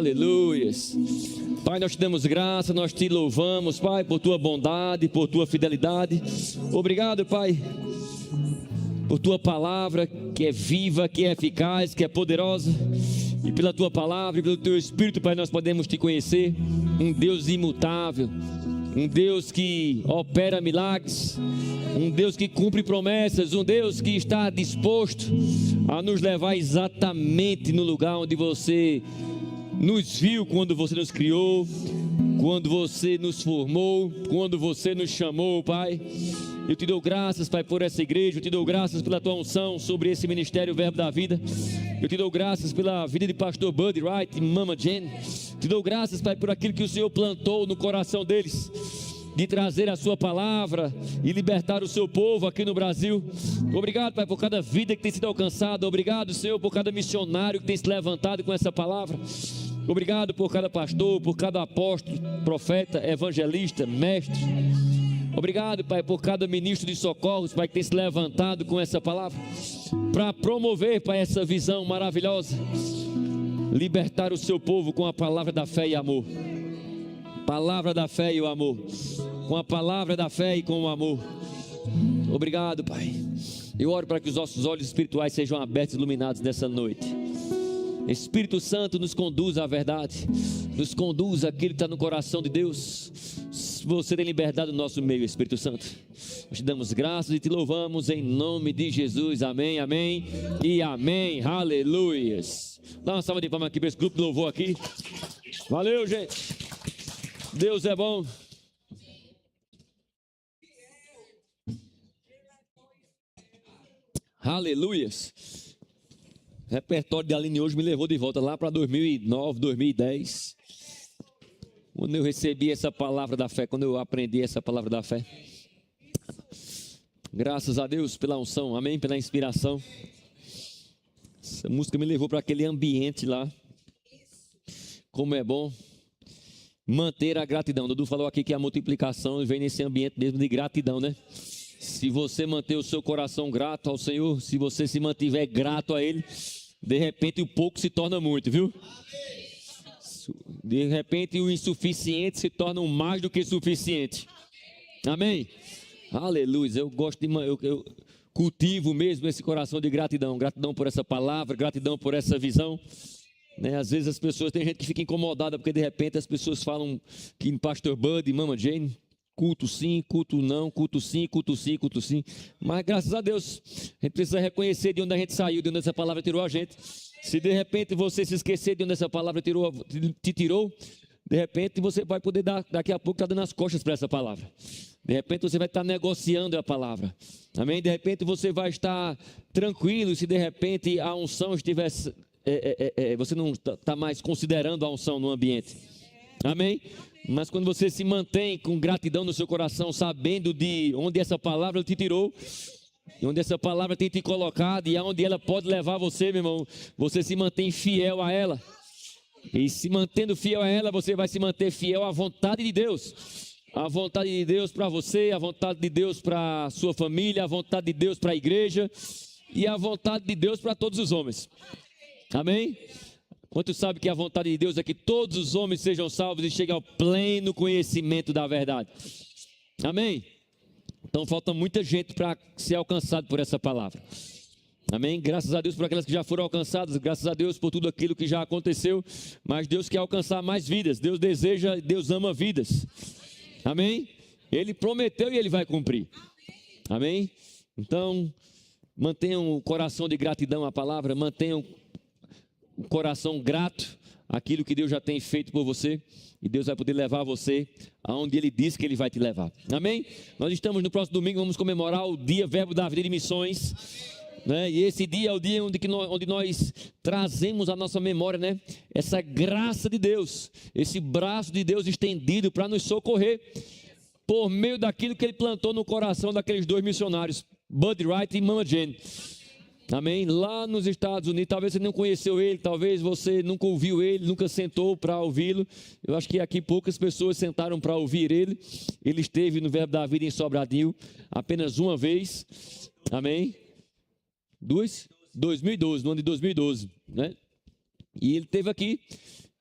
Aleluias. Pai, nós te damos graça, nós te louvamos, Pai, por tua bondade, por tua fidelidade. Obrigado, Pai, por tua palavra que é viva, que é eficaz, que é poderosa. E pela tua palavra e pelo teu Espírito, Pai, nós podemos te conhecer. Um Deus imutável, um Deus que opera milagres, um Deus que cumpre promessas, um Deus que está disposto a nos levar exatamente no lugar onde você nos viu quando você nos criou, quando você nos formou, quando você nos chamou, Pai. Eu te dou graças, Pai, por essa igreja. Eu te dou graças pela tua unção sobre esse ministério, o Verbo da Vida. Eu te dou graças pela vida de pastor Buddy Wright e Mama Jane. Te dou graças, Pai, por aquilo que o Senhor plantou no coração deles, de trazer a sua palavra e libertar o seu povo aqui no Brasil. Obrigado, Pai, por cada vida que tem sido alcançada. Obrigado, Senhor, por cada missionário que tem se levantado com essa palavra. Obrigado por cada pastor, por cada apóstolo, profeta, evangelista, mestre. Obrigado, Pai, por cada ministro de socorros, Pai, que tem se levantado com essa palavra, para promover, Pai, essa visão maravilhosa, libertar o seu povo com a palavra da fé e amor. Palavra da fé e o amor, com a palavra da fé e com o amor. Obrigado, Pai. Eu oro para que os nossos olhos espirituais sejam abertos e iluminados nessa noite. Espírito Santo, nos conduz à verdade, nos conduz àquilo que está no coração de Deus. Você tem liberdade no nosso meio, Espírito Santo. Nós te damos graças e te louvamos em nome de Jesus. Amém, amém e amém. Aleluias. Dá uma salva de palmas aqui para esse grupo de louvor aqui. Valeu, gente. Deus é bom. Aleluias. O repertório de Aline hoje me levou de volta lá para 2009, 2010. Quando eu recebi essa palavra da fé, quando eu aprendi essa palavra da fé. Graças a Deus pela unção, amém, pela inspiração. Essa música me levou para aquele ambiente lá. Como é bom manter a gratidão. Dudu falou aqui que a multiplicação vem nesse ambiente mesmo de gratidão, né? Se você manter o seu coração grato ao Senhor, se você se mantiver grato a Ele, de repente o pouco se torna muito, viu? De repente o insuficiente se torna um mais do que suficiente. Amém? Aleluia. Eu gosto de... Eu cultivo mesmo esse coração de gratidão. Gratidão por essa palavra, gratidão por essa visão. Né? Às vezes as pessoas, tem gente que fica incomodada porque de repente as pessoas falam que em Pastor Bud e Mama Jane, culto sim, culto não, culto sim, culto sim, culto sim. Mas graças a Deus, a gente precisa reconhecer de onde a gente saiu, de onde essa palavra tirou a gente. Se de repente você se esquecer de onde essa palavra te tirou, de repente você vai poder daqui a pouco estar dando as costas para essa palavra. De repente você vai estar negociando a palavra. Amém? De repente você vai estar tranquilo se de repente a unção estivesse... você não está mais considerando a unção no ambiente. Amém? Mas quando você se mantém com gratidão no seu coração, sabendo de onde essa palavra te tirou, e onde essa palavra tem te colocado, e aonde ela pode levar você, meu irmão, você se mantém fiel a ela. E se mantendo fiel a ela, você vai se manter fiel à vontade de Deus. A vontade de Deus para você, a vontade de Deus para a sua família, a vontade de Deus para a igreja, e a vontade de Deus para todos os homens. Amém? Quantos sabem que a vontade de Deus é que todos os homens sejam salvos e cheguem ao pleno conhecimento da verdade? Amém? Então falta muita gente para ser alcançado por essa palavra. Amém? Graças a Deus por aquelas que já foram alcançadas, graças a Deus por tudo aquilo que já aconteceu, mas Deus quer alcançar mais vidas, Deus deseja, Deus ama vidas. Amém? Ele prometeu e Ele vai cumprir. Amém? Então, mantenham o coração de gratidão à palavra, mantenham o coração grato àquilo que Deus já tem feito por você, e Deus vai poder levar você aonde Ele disse que Ele vai te levar. Amém? Nós estamos no próximo domingo, vamos comemorar o dia Verbo da Vida de Missões, né? E esse dia é o dia onde nós trazemos à nossa memória, né, essa graça de Deus, esse braço de Deus estendido para nos socorrer, por meio daquilo que Ele plantou no coração daqueles dois missionários, Buddy Wright e Mama Jane. Amém? Lá nos Estados Unidos, talvez você não conheceu ele, talvez você nunca ouviu ele, nunca sentou para ouvi-lo. Eu acho que aqui poucas pessoas sentaram para ouvir ele. Ele esteve no Verbo da Vida em Sobradinho apenas uma vez. Amém? 2012, no ano de 2012, né? E ele esteve aqui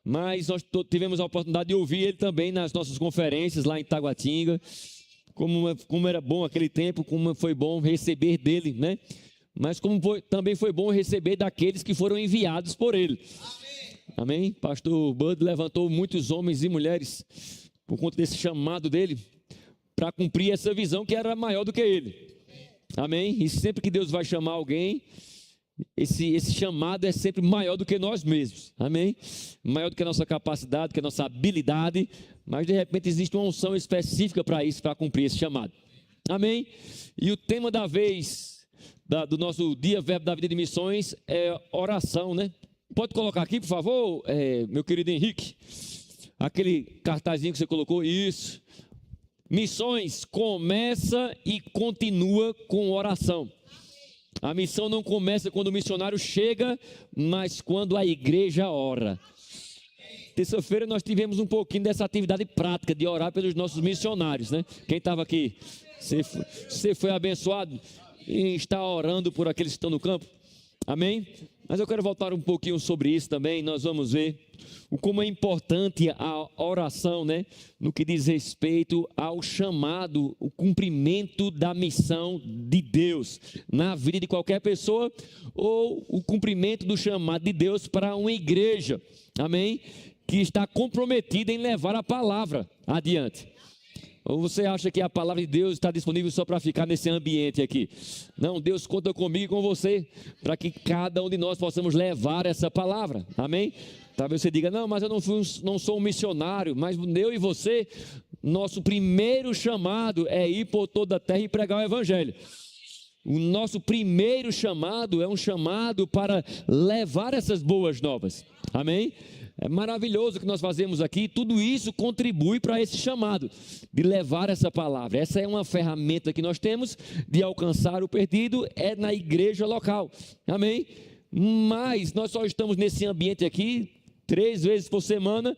mas nós tivemos a oportunidade de ouvir ele também nas nossas conferências lá em Taguatinga, como era bom aquele tempo, como foi bom receber dele, né? Mas também foi bom receber daqueles que foram enviados por ele. Amém? Pastor Bud levantou muitos homens e mulheres por conta desse chamado dele para cumprir essa visão que era maior do que ele. Amém? E sempre que Deus vai chamar alguém, esse chamado é sempre maior do que nós mesmos. Amém? Maior do que a nossa capacidade, do que a nossa habilidade, mas de repente existe uma unção específica para isso, para cumprir esse chamado. Amém? E o tema da vez, do nosso Dia Verbo da Vida de Missões é oração, né? Pode colocar aqui, por favor, meu querido Henrique, aquele cartazinho que você colocou, isso. Missões começa e continua com oração. A missão não começa quando o missionário chega, mas quando a igreja ora. Terça-feira nós tivemos um pouquinho dessa atividade prática de orar pelos nossos missionários, né? Quem estava aqui? Você foi abençoado em estar orando por aqueles que estão no campo? Amém? Mas eu quero voltar um pouquinho sobre isso também. Nós vamos ver como é importante a oração, né? No que diz respeito ao chamado, o cumprimento da missão de Deus na vida de qualquer pessoa, ou o cumprimento do chamado de Deus para uma igreja, amém? Que está comprometida em levar a palavra adiante. Ou você acha que a palavra de Deus está disponível só para ficar nesse ambiente aqui? Não, Deus conta comigo e com você, para que cada um de nós possamos levar essa palavra, amém? Talvez você diga, não, mas eu não sou um missionário, mas eu e você, nosso primeiro chamado é ir por toda a terra e pregar o evangelho. O nosso primeiro chamado é um chamado para levar essas boas novas, amém? É maravilhoso o que nós fazemos aqui, tudo isso contribui para esse chamado, de levar essa palavra. Essa é uma ferramenta que nós temos de alcançar o perdido, é na igreja local, amém? Mas nós só estamos nesse ambiente aqui 3 vezes por semana,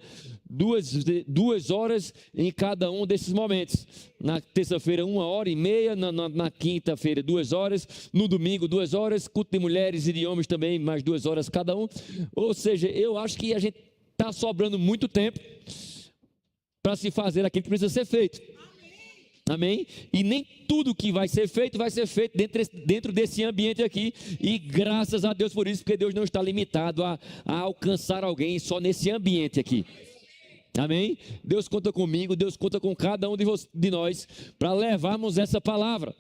2 horas em cada um desses momentos. Na terça-feira 1h30, na quinta-feira 2 horas, no domingo 2 horas, culto de mulheres e de homens também, mais 2 horas cada um. Ou seja, eu acho que a gente está sobrando muito tempo para se fazer aquilo que precisa ser feito. Amém? E nem tudo que vai ser feito dentro desse ambiente aqui. E graças a Deus por isso, porque Deus não está limitado a alcançar alguém só nesse ambiente aqui. Amém? Deus conta comigo, Deus conta com cada um de nós para levarmos essa palavra.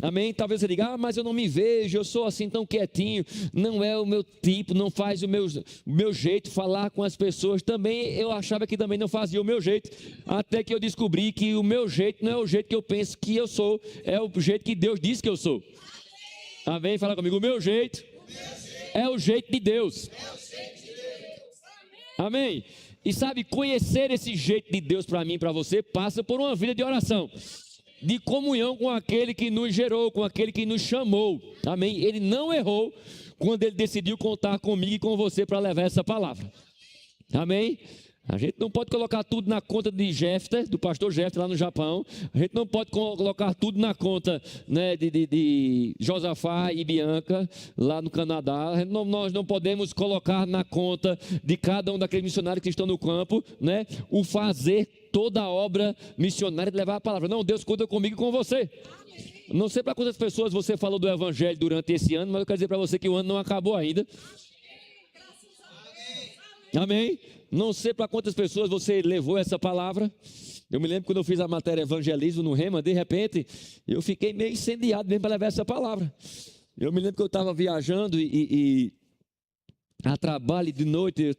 Amém? Talvez você diga, mas eu não me vejo, eu sou assim tão quietinho, não é o meu tipo, não faz o meu jeito falar com as pessoas. Também eu achava que também não fazia o meu jeito, até que eu descobri que o meu jeito não é o jeito que eu penso que eu sou, é o jeito que Deus diz que eu sou. Amém? Fala comigo, o meu jeito é o jeito de Deus. Amém? E sabe, conhecer esse jeito de Deus para mim e para você passa por uma vida de oração, de comunhão com aquele que nos gerou, com aquele que nos chamou, amém? Ele não errou quando ele decidiu contar comigo e com você para levar essa palavra, amém? A gente não pode colocar tudo na conta de Jefté, do pastor Jefté lá no Japão. A gente não pode colocar tudo na conta, né, de Josafá e Bianca lá no Canadá. Nós não podemos colocar na conta de cada um daqueles missionários que estão no campo, né, o fazer toda a obra missionária de levar a palavra. Não, Deus conta comigo e com você. Não sei para quantas pessoas você falou do evangelho durante esse ano, mas eu quero dizer para você que o ano não acabou ainda. Amém? Não sei para quantas pessoas você levou essa palavra. Eu me lembro quando eu fiz a matéria evangelismo no Rema, de repente, eu fiquei meio incendiado mesmo para levar essa palavra. Eu me lembro que eu estava viajando e a trabalho de noite,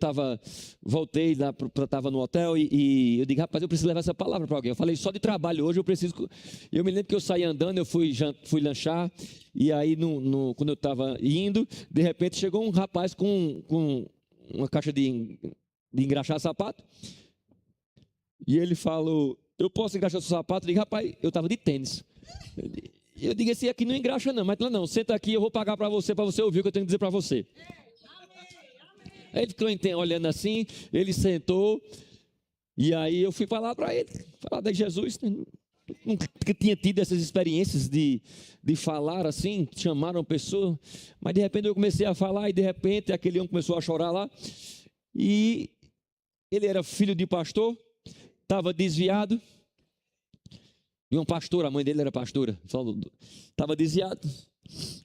voltei lá, estava no hotel e eu digo, rapaz, eu preciso levar essa palavra para alguém. Eu falei, só de trabalho hoje eu preciso. Eu me lembro que eu saí andando, eu fui lanchar, e aí quando eu estava indo, de repente chegou um rapaz com uma caixa de engraxar sapato, e ele falou, eu posso engraxar seu sapato? Eu digo, rapaz, eu estava de tênis. Eu digo, esse aqui não engraxa não, mas não, senta aqui, eu vou pagar para você ouvir o que eu tenho que dizer para você. Aí ele ficou olhando assim, ele sentou, e aí eu fui falar para ele, falar de Jesus, nunca tinha tido essas experiências de falar assim, chamaram pessoa, mas de repente eu comecei a falar, e de repente aquele homem começou a chorar lá, e Ele era filho de pastor, estava desviado. E uma pastora, a mãe dele era pastora, estava desviado.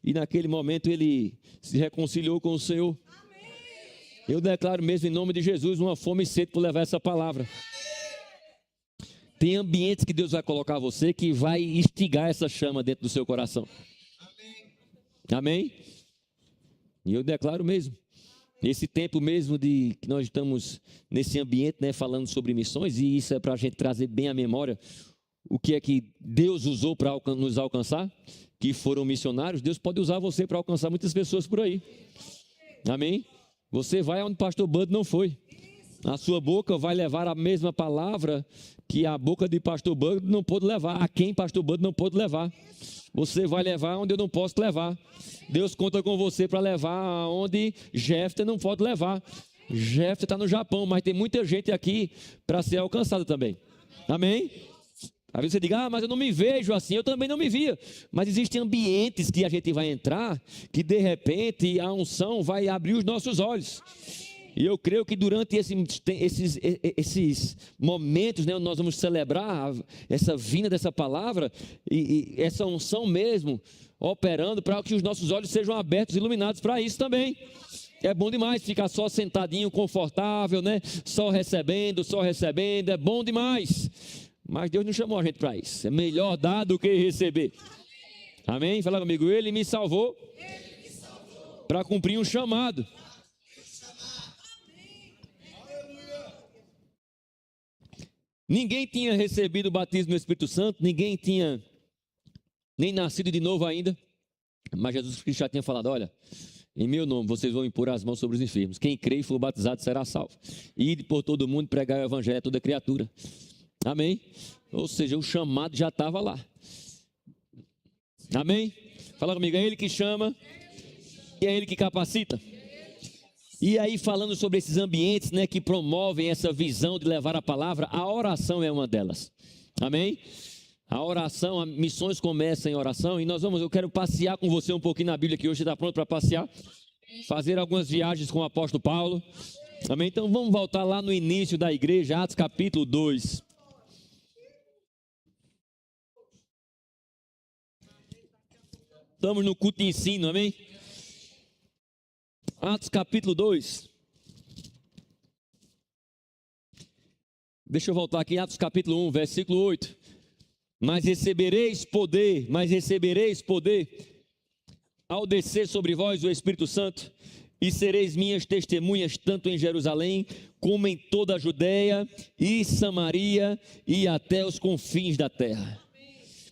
E naquele momento ele se reconciliou com o Senhor. Eu declaro mesmo em nome de Jesus uma fome e sede por levar essa palavra. Tem ambientes que Deus vai colocar você que vai instigar essa chama dentro do seu coração. Amém? E eu declaro mesmo. Esse tempo mesmo que nós estamos nesse ambiente, né, falando sobre missões, e isso é para a gente trazer bem à memória o que é que Deus usou para nos alcançar, que foram missionários. Deus pode usar você para alcançar muitas pessoas por aí. Amém? Você vai onde o pastor Bud não foi. A sua boca vai levar a mesma palavra que a boca de pastor Bud não pôde levar, a quem pastor Bud não pôde levar. Você vai levar onde eu não posso levar. Deus conta com você para levar aonde Jefter não pode levar. Jefter está no Japão, mas tem muita gente aqui para ser alcançada também. Amém? Às vezes você diga, mas eu não me vejo assim, eu também não me via. Mas existem ambientes que a gente vai entrar, que de repente a unção vai abrir os nossos olhos. E eu creio que durante esses momentos, né, nós vamos celebrar essa vinda dessa palavra, e essa unção mesmo, operando para que os nossos olhos sejam abertos e iluminados para isso também. É bom demais ficar só sentadinho, confortável, né? Só recebendo, é bom demais. Mas Deus não chamou a gente para isso. É melhor dar do que receber. Amém? Fala comigo. Ele me salvou para cumprir um chamado. Ninguém tinha recebido o batismo no Espírito Santo, ninguém tinha nem nascido de novo ainda. Mas Jesus Cristo já tinha falado, olha, em meu nome vocês vão impor as mãos sobre os enfermos. Quem crê e for batizado será salvo. Ide por todo mundo pregar o evangelho a toda criatura. Amém? Ou seja, o chamado já estava lá. Amém? Fala comigo, é Ele que chama e é Ele que capacita. E aí falando sobre esses ambientes, né, que promovem essa visão de levar a palavra, a oração é uma delas. Amém? A oração, as missões começam em oração e eu quero passear com você um pouquinho na Bíblia, que hoje está pronto para passear, fazer algumas viagens com o apóstolo Paulo. Amém? Então vamos voltar lá no início da igreja, Atos capítulo 2. Estamos no culto de ensino, amém? Atos capítulo 2. Deixa eu voltar aqui, Atos capítulo 1, versículo 8. Mas recebereis poder, ao descer sobre vós o Espírito Santo, e sereis minhas testemunhas, tanto em Jerusalém, como em toda a Judeia e Samaria, e até os confins da terra.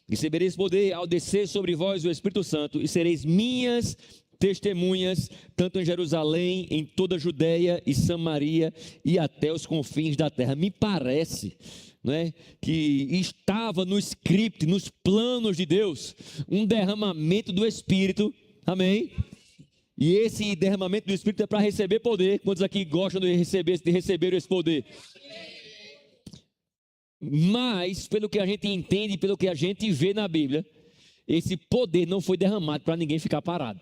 Recebereis poder ao descer sobre vós o Espírito Santo, e sereis minhas testemunhas, tanto em Jerusalém, em toda a Judeia e Samaria, e até os confins da terra. Me parece, não é, que estava no script, nos planos de Deus, um derramamento do Espírito, amém? E esse derramamento do Espírito é para receber poder. Quantos aqui gostam de receber esse poder? Mas, pelo que a gente entende, pelo que a gente vê na Bíblia, esse poder não foi derramado para ninguém ficar parado.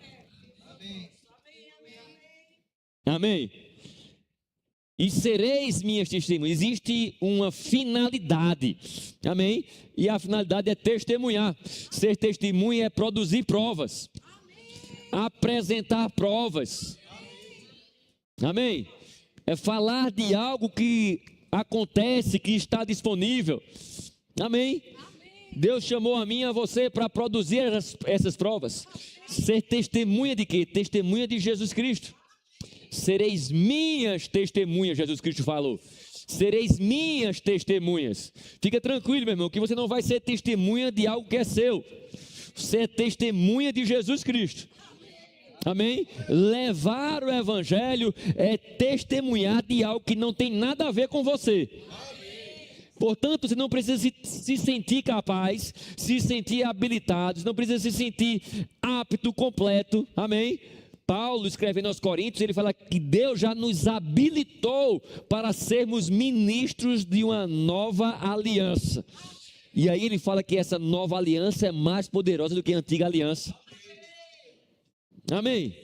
Amém? E sereis minhas testemunhas. Existe uma finalidade. Amém? E a finalidade é testemunhar. Ser testemunha é produzir provas. Apresentar provas. Amém? É falar de algo que acontece, que está disponível. Amém? Deus chamou a mim e a você para produzir essas provas. Ser testemunha de quê? Testemunha de Jesus Cristo. Sereis minhas testemunhas, Jesus Cristo falou. Sereis minhas testemunhas. Fica tranquilo, meu irmão, que você não vai ser testemunha de algo que é seu. Você é testemunha de Jesus Cristo. Amém? Levar o evangelho é testemunhar de algo que não tem nada a ver com você. Portanto, você não precisa se sentir capaz, se sentir habilitado, você não precisa se sentir apto, completo. Amém? Paulo, escrevendo aos Coríntios, ele fala que Deus já nos habilitou para sermos ministros de uma nova aliança. E aí ele fala que essa nova aliança é mais poderosa do que a antiga aliança. Amém?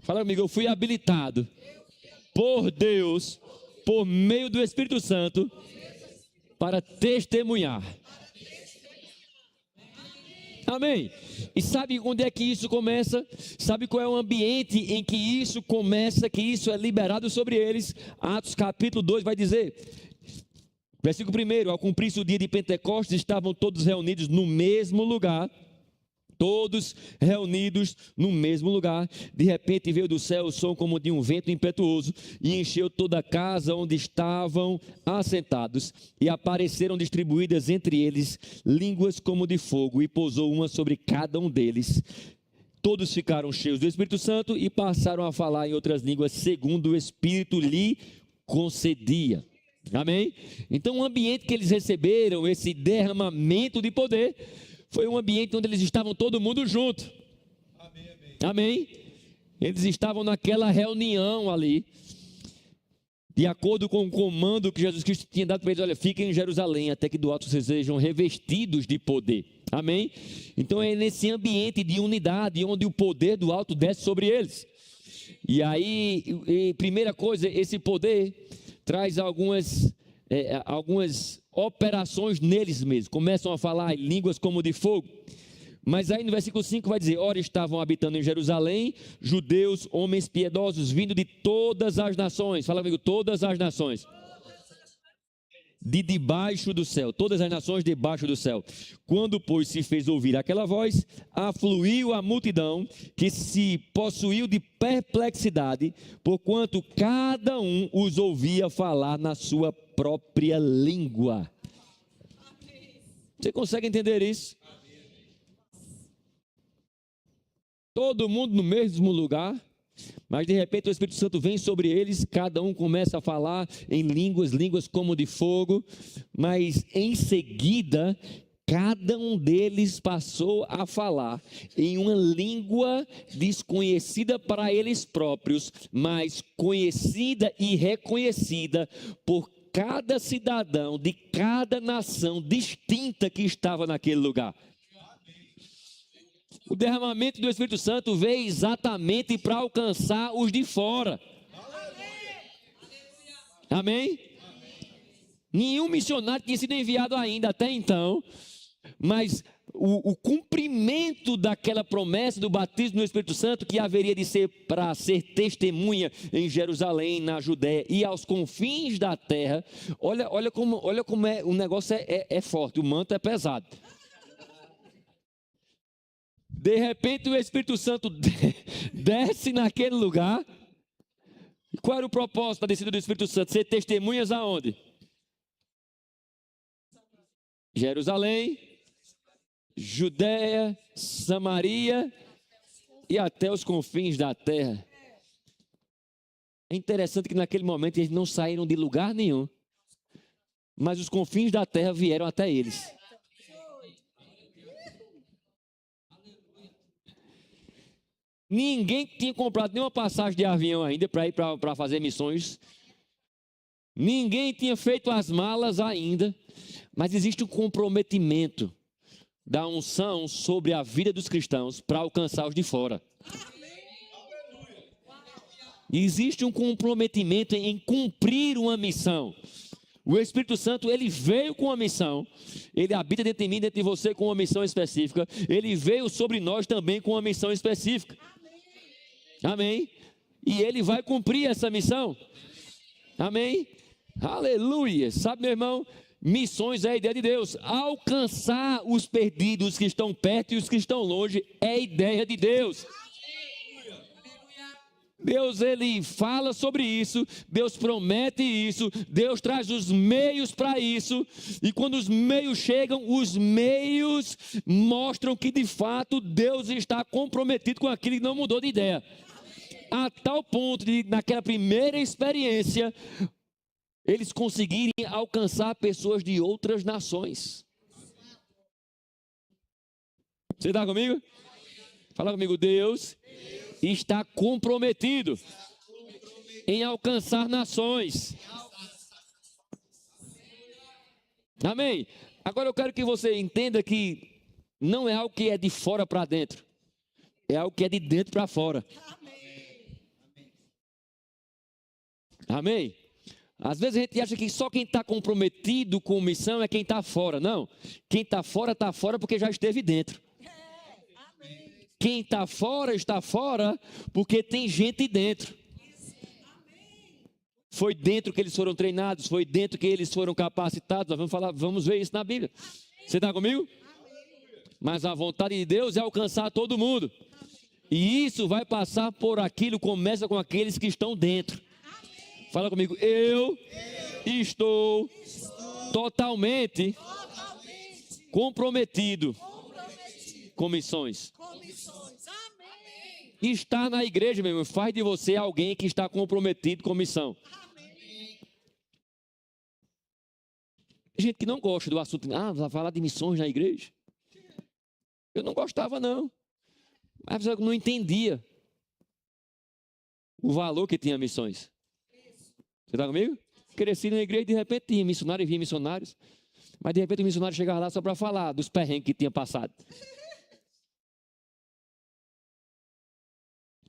Fala comigo, eu fui habilitado por Deus por meio do Espírito Santo, para testemunhar. Amém? E sabe onde é que isso começa? Sabe qual é o ambiente em que isso começa, que isso é liberado sobre eles? Atos capítulo 2 vai dizer, versículo 1, ao cumprir-se o dia de Pentecostes, estavam todos reunidos no mesmo lugar. Todos reunidos no mesmo lugar. De repente veio do céu o som como de um vento impetuoso e encheu toda a casa onde estavam assentados, e apareceram distribuídas entre eles línguas como de fogo, e pousou uma sobre cada um deles. Todos ficaram cheios do Espírito Santo e passaram a falar em outras línguas, segundo o Espírito lhe concedia. Amém? Então o ambiente que eles receberam, esse derramamento de poder, foi um ambiente onde eles estavam todo mundo junto. Amém, amém. Amém? Eles estavam naquela reunião ali, de acordo com o comando que Jesus Cristo tinha dado para eles. Olha, fiquem em Jerusalém até que do alto vocês sejam revestidos de poder. Amém? Então é nesse ambiente de unidade onde o poder do alto desce sobre eles. E aí, primeira coisa, esse poder traz algumas operações neles mesmos. Começam a falar em línguas como de fogo. Mas aí no versículo 5 vai dizer: ora, estavam habitando em Jerusalém judeus, homens piedosos, vindo de todas as nações. Fala comigo, todas as nações. De debaixo do céu, todas as nações debaixo do céu. Quando, pois, se fez ouvir aquela voz, afluiu a multidão, que se possuiu de perplexidade, porquanto cada um os ouvia falar na sua própria língua. Você consegue entender isso? Todo mundo no mesmo lugar, mas de repente o Espírito Santo vem sobre eles, cada um começa a falar em línguas como de fogo, mas em seguida cada um deles passou a falar em uma língua desconhecida para eles próprios, mas conhecida e reconhecida por cada cidadão de cada nação distinta que estava naquele lugar. O derramamento do Espírito Santo veio exatamente para alcançar os de fora. Amém? Nenhum missionário tinha sido enviado ainda até então, mas o cumprimento daquela promessa do batismo no Espírito Santo, que haveria de ser para ser testemunha em Jerusalém, na Judéia e aos confins da terra. Olha como o negócio é forte, o manto é pesado. De repente o Espírito Santo desce naquele lugar. Qual era o propósito da descida do Espírito Santo? Ser testemunhas aonde? Jerusalém, Judéia, Samaria e até os confins da terra. É interessante que naquele momento eles não saíram de lugar nenhum, mas os confins da terra vieram até eles. Ninguém tinha comprado nenhuma passagem de avião ainda para ir para fazer missões. Ninguém tinha feito as malas ainda. Mas existe um comprometimento da unção sobre a vida dos cristãos para alcançar os de fora. Existe um comprometimento em cumprir uma missão. O Espírito Santo, ele veio com uma missão, ele habita dentro de mim, dentro de você com uma missão específica, ele veio sobre nós também com uma missão específica. Amém? E ele vai cumprir essa missão. Amém? Aleluia! Sabe, meu irmão, missões é a ideia de Deus. Alcançar os perdidos que estão perto e os que estão longe é a ideia de Deus. Deus, ele fala sobre isso, Deus promete isso, Deus traz os meios para isso, e quando os meios chegam, os meios mostram que de fato Deus está comprometido com aquilo e não mudou de ideia. A tal ponto de, naquela primeira experiência, eles conseguirem alcançar pessoas de outras nações. Você está comigo? Fala comigo, Deus está comprometido em alcançar nações. Amém? Agora eu quero que você entenda que não é algo que é de fora para dentro, é algo que é de dentro para fora. Amém? Às vezes a gente acha que só quem está comprometido com missão é quem está fora. Não, quem está fora porque já esteve dentro. Quem está fora porque tem gente dentro. Foi dentro que eles foram treinados, foi dentro que eles foram capacitados. Nós vamos ver isso na Bíblia. Você está comigo? Mas a vontade de Deus é alcançar todo mundo. E isso vai passar por aquilo, começa com aqueles que estão dentro. Fala comigo, eu estou totalmente comprometido com missões. Estar na igreja, meu irmão, faz de você alguém que está comprometido com missão. Tem gente que não gosta do assunto. Vai falar de missões na igreja? Eu não gostava, não. Mas eu não entendia o valor que tinha missões. Você está comigo? Cresci na igreja e de repente tinha missionário e vinha missionários. Mas de repente o missionário chegava lá só para falar dos perrengues que tinha passado.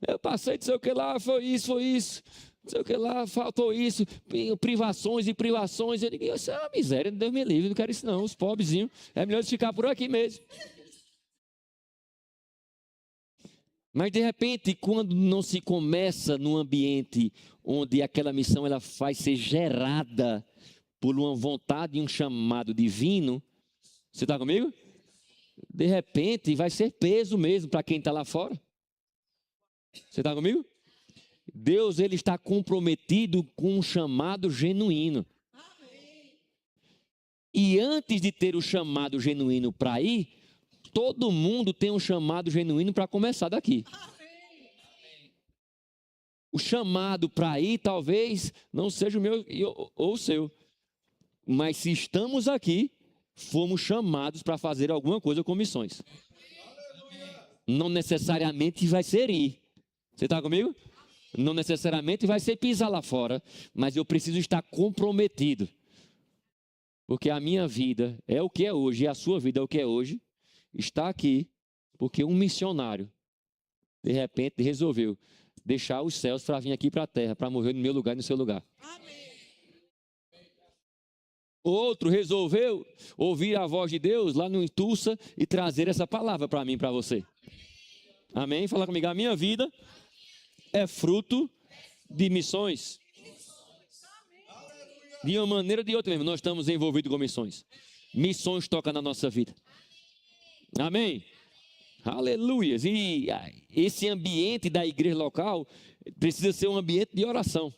Eu passei, não sei o que lá, foi isso. Não sei o que lá, faltou isso. Privações e privações. Eu digo, isso é uma miséria, Deus me livre, não quero isso não. Os pobrezinhos, é melhor eles ficar por aqui mesmo. Mas de repente, quando não se começa num ambiente onde aquela missão ela vai ser gerada por uma vontade e um chamado divino, você está comigo? De repente vai ser peso mesmo para quem está lá fora. Você está comigo? Deus ele está comprometido com um chamado genuíno. E antes de ter o chamado genuíno para ir, todo mundo tem um chamado genuíno para começar daqui. O chamado para ir talvez não seja o meu ou o seu. Mas se estamos aqui, fomos chamados para fazer alguma coisa com missões. Não necessariamente vai ser ir. Você está comigo? Não necessariamente vai ser pisar lá fora, mas eu preciso estar comprometido. Porque a minha vida é o que é hoje, e a sua vida é o que é hoje. Está aqui porque um missionário, de repente, resolveu deixar os céus para vir aqui para a terra, para morrer no meu lugar e no seu lugar. Amém. Outro resolveu ouvir a voz de Deus lá no Tulsa e trazer essa palavra para mim e para você. Amém? Fala comigo, a minha vida é fruto de missões. De uma maneira ou de outra mesmo, nós estamos envolvidos com missões. Missões tocam na nossa vida. Amém? Aleluia. E esse ambiente da igreja local precisa ser um ambiente de oração.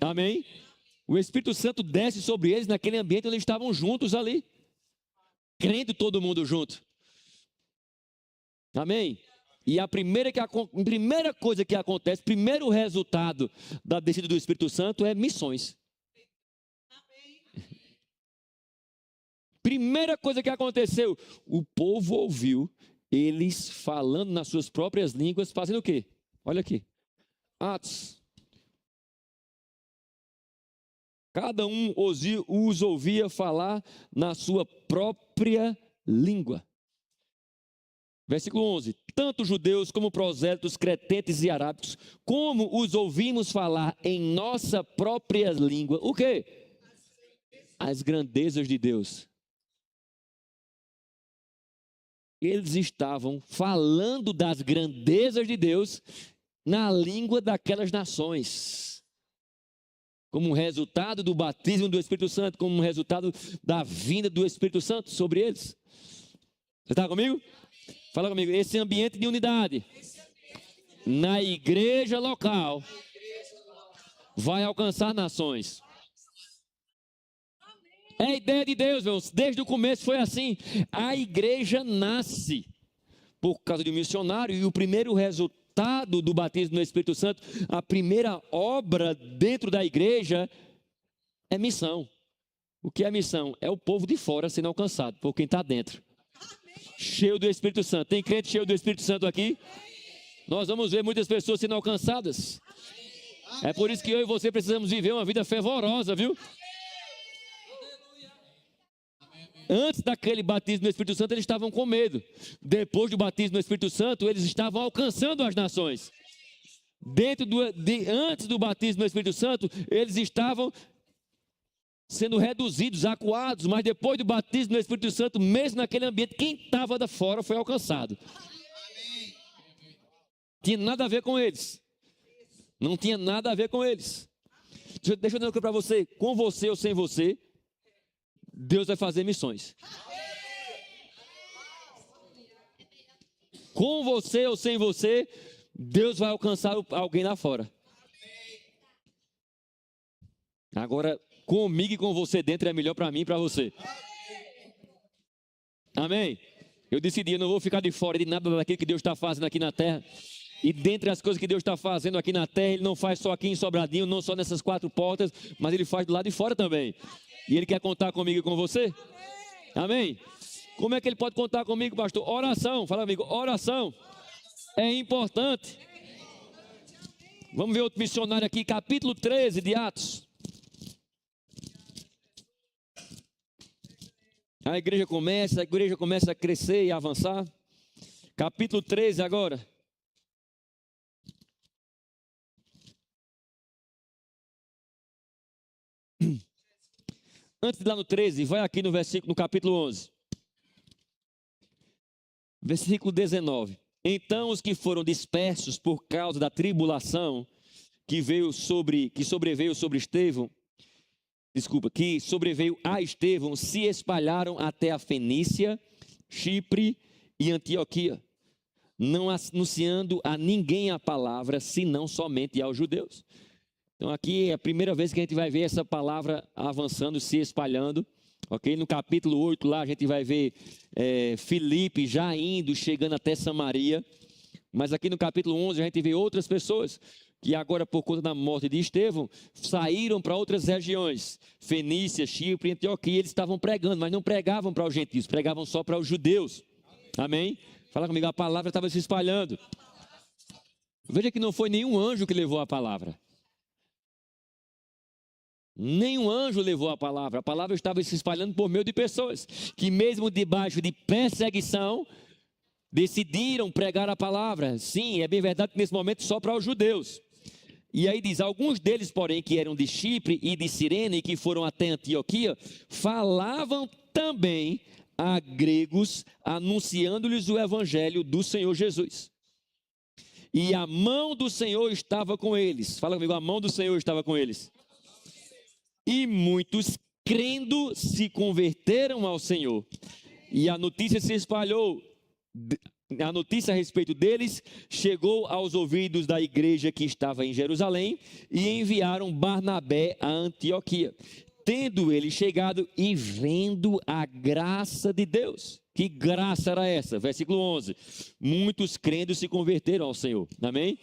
Amém? O Espírito Santo desce sobre eles naquele ambiente onde eles estavam juntos ali. Crendo todo mundo junto. Amém? E a primeira coisa que acontece, primeiro resultado da descida do Espírito Santo é missões. Primeira coisa que aconteceu, o povo ouviu eles falando nas suas próprias línguas, fazendo o quê? Olha aqui, Atos. Cada um os ouvia falar na sua própria língua. Versículo 11. Tanto judeus como prosélitos, cretentes e arábicos, como os ouvimos falar em nossa própria língua. O quê? As grandezas de Deus. Eles estavam falando das grandezas de Deus na língua daquelas nações. Como resultado do batismo do Espírito Santo, como resultado da vinda do Espírito Santo sobre eles. Você está comigo? Fala comigo. Esse ambiente de unidade na igreja local vai alcançar nações. É a ideia de Deus, meus. Desde o começo foi assim. A igreja nasce por causa de um missionário e o primeiro resultado do batismo no Espírito Santo, a primeira obra dentro da igreja é missão. O que é missão? É o povo de fora sendo alcançado por quem está dentro. Cheio do Espírito Santo. Tem crente cheio do Espírito Santo aqui? Nós vamos ver muitas pessoas sendo alcançadas. É por isso que eu e você precisamos viver uma vida fervorosa, viu? Antes daquele batismo no Espírito Santo, eles estavam com medo. Depois do batismo no Espírito Santo, eles estavam alcançando as nações. Antes do batismo no Espírito Santo, eles estavam sendo reduzidos, acuados, mas depois do batismo no Espírito Santo, mesmo naquele ambiente, quem estava da fora foi alcançado. Tinha nada a ver com eles. Não tinha nada a ver com eles. Deixa eu dizer uma coisa para você. Com você ou sem você, Deus vai fazer missões. Com você ou sem você, Deus vai alcançar alguém lá fora. Agora, comigo e com você dentro é melhor para mim e para você. Amém? Eu decidi, eu não vou ficar de fora de nada daquilo que Deus está fazendo aqui na terra. E dentre as coisas que Deus está fazendo aqui na terra, Ele não faz só aqui em Sobradinho, não só nessas 4 portas, mas Ele faz do lado de fora também. E Ele quer contar comigo e com você? Amém? Como é que Ele pode contar comigo, pastor? Oração, fala amigo, oração é importante. Vamos ver outro missionário aqui, capítulo 13 de Atos. A igreja começa a crescer e avançar. Capítulo 13 agora. Antes de ir lá no 13, vai aqui no capítulo 11. Versículo 19. Então os que foram dispersos por causa da tribulação que sobreveio a Estevão, se espalharam até a Fenícia, Chipre e Antioquia, não anunciando a ninguém a palavra, senão somente aos judeus. Então aqui é a primeira vez que a gente vai ver essa palavra avançando, se espalhando. Ok? No capítulo 8 lá a gente vai ver Filipe já chegando até Samaria. Mas aqui no capítulo 11 a gente vê outras pessoas que agora, por conta da morte de Estevão, saíram para outras regiões. Fenícia, Chipre e Antioquia. Eles estavam pregando, mas não pregavam para os gentios, pregavam só para os judeus. Amém? Fala comigo, a palavra estava se espalhando. Veja que não foi nenhum anjo que levou a palavra. Nenhum anjo levou a palavra estava se espalhando por meio de pessoas que mesmo debaixo de perseguição decidiram pregar a palavra. Sim, é bem verdade que nesse momento só para os judeus. E aí diz, alguns deles porém que eram de Chipre e de Cirene e que foram até Antioquia, falavam também a gregos, anunciando-lhes o evangelho do Senhor Jesus. E a mão do Senhor estava com eles. Fala comigo, a mão do Senhor estava com eles. E muitos, crendo, se converteram ao Senhor. E a notícia se espalhou. A notícia a respeito deles chegou aos ouvidos da igreja que estava em Jerusalém e enviaram Barnabé a Antioquia. Tendo ele chegado e vendo a graça de Deus. Que graça era essa? Versículo 11. Muitos crendo se converteram ao Senhor. Amém?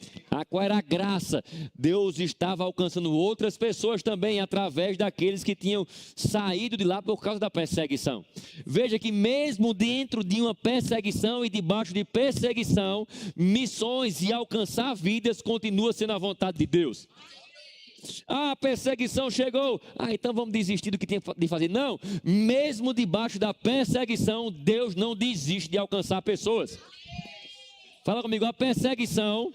Qual era a graça? Deus estava alcançando outras pessoas também através daqueles que tinham saído de lá por causa da perseguição. Veja que mesmo dentro de uma perseguição e debaixo de perseguição, missões e alcançar vidas continua sendo a vontade de Deus. A perseguição chegou, então vamos desistir do que tem de fazer. Não, mesmo debaixo da perseguição, Deus não desiste de alcançar pessoas. Fala comigo, a perseguição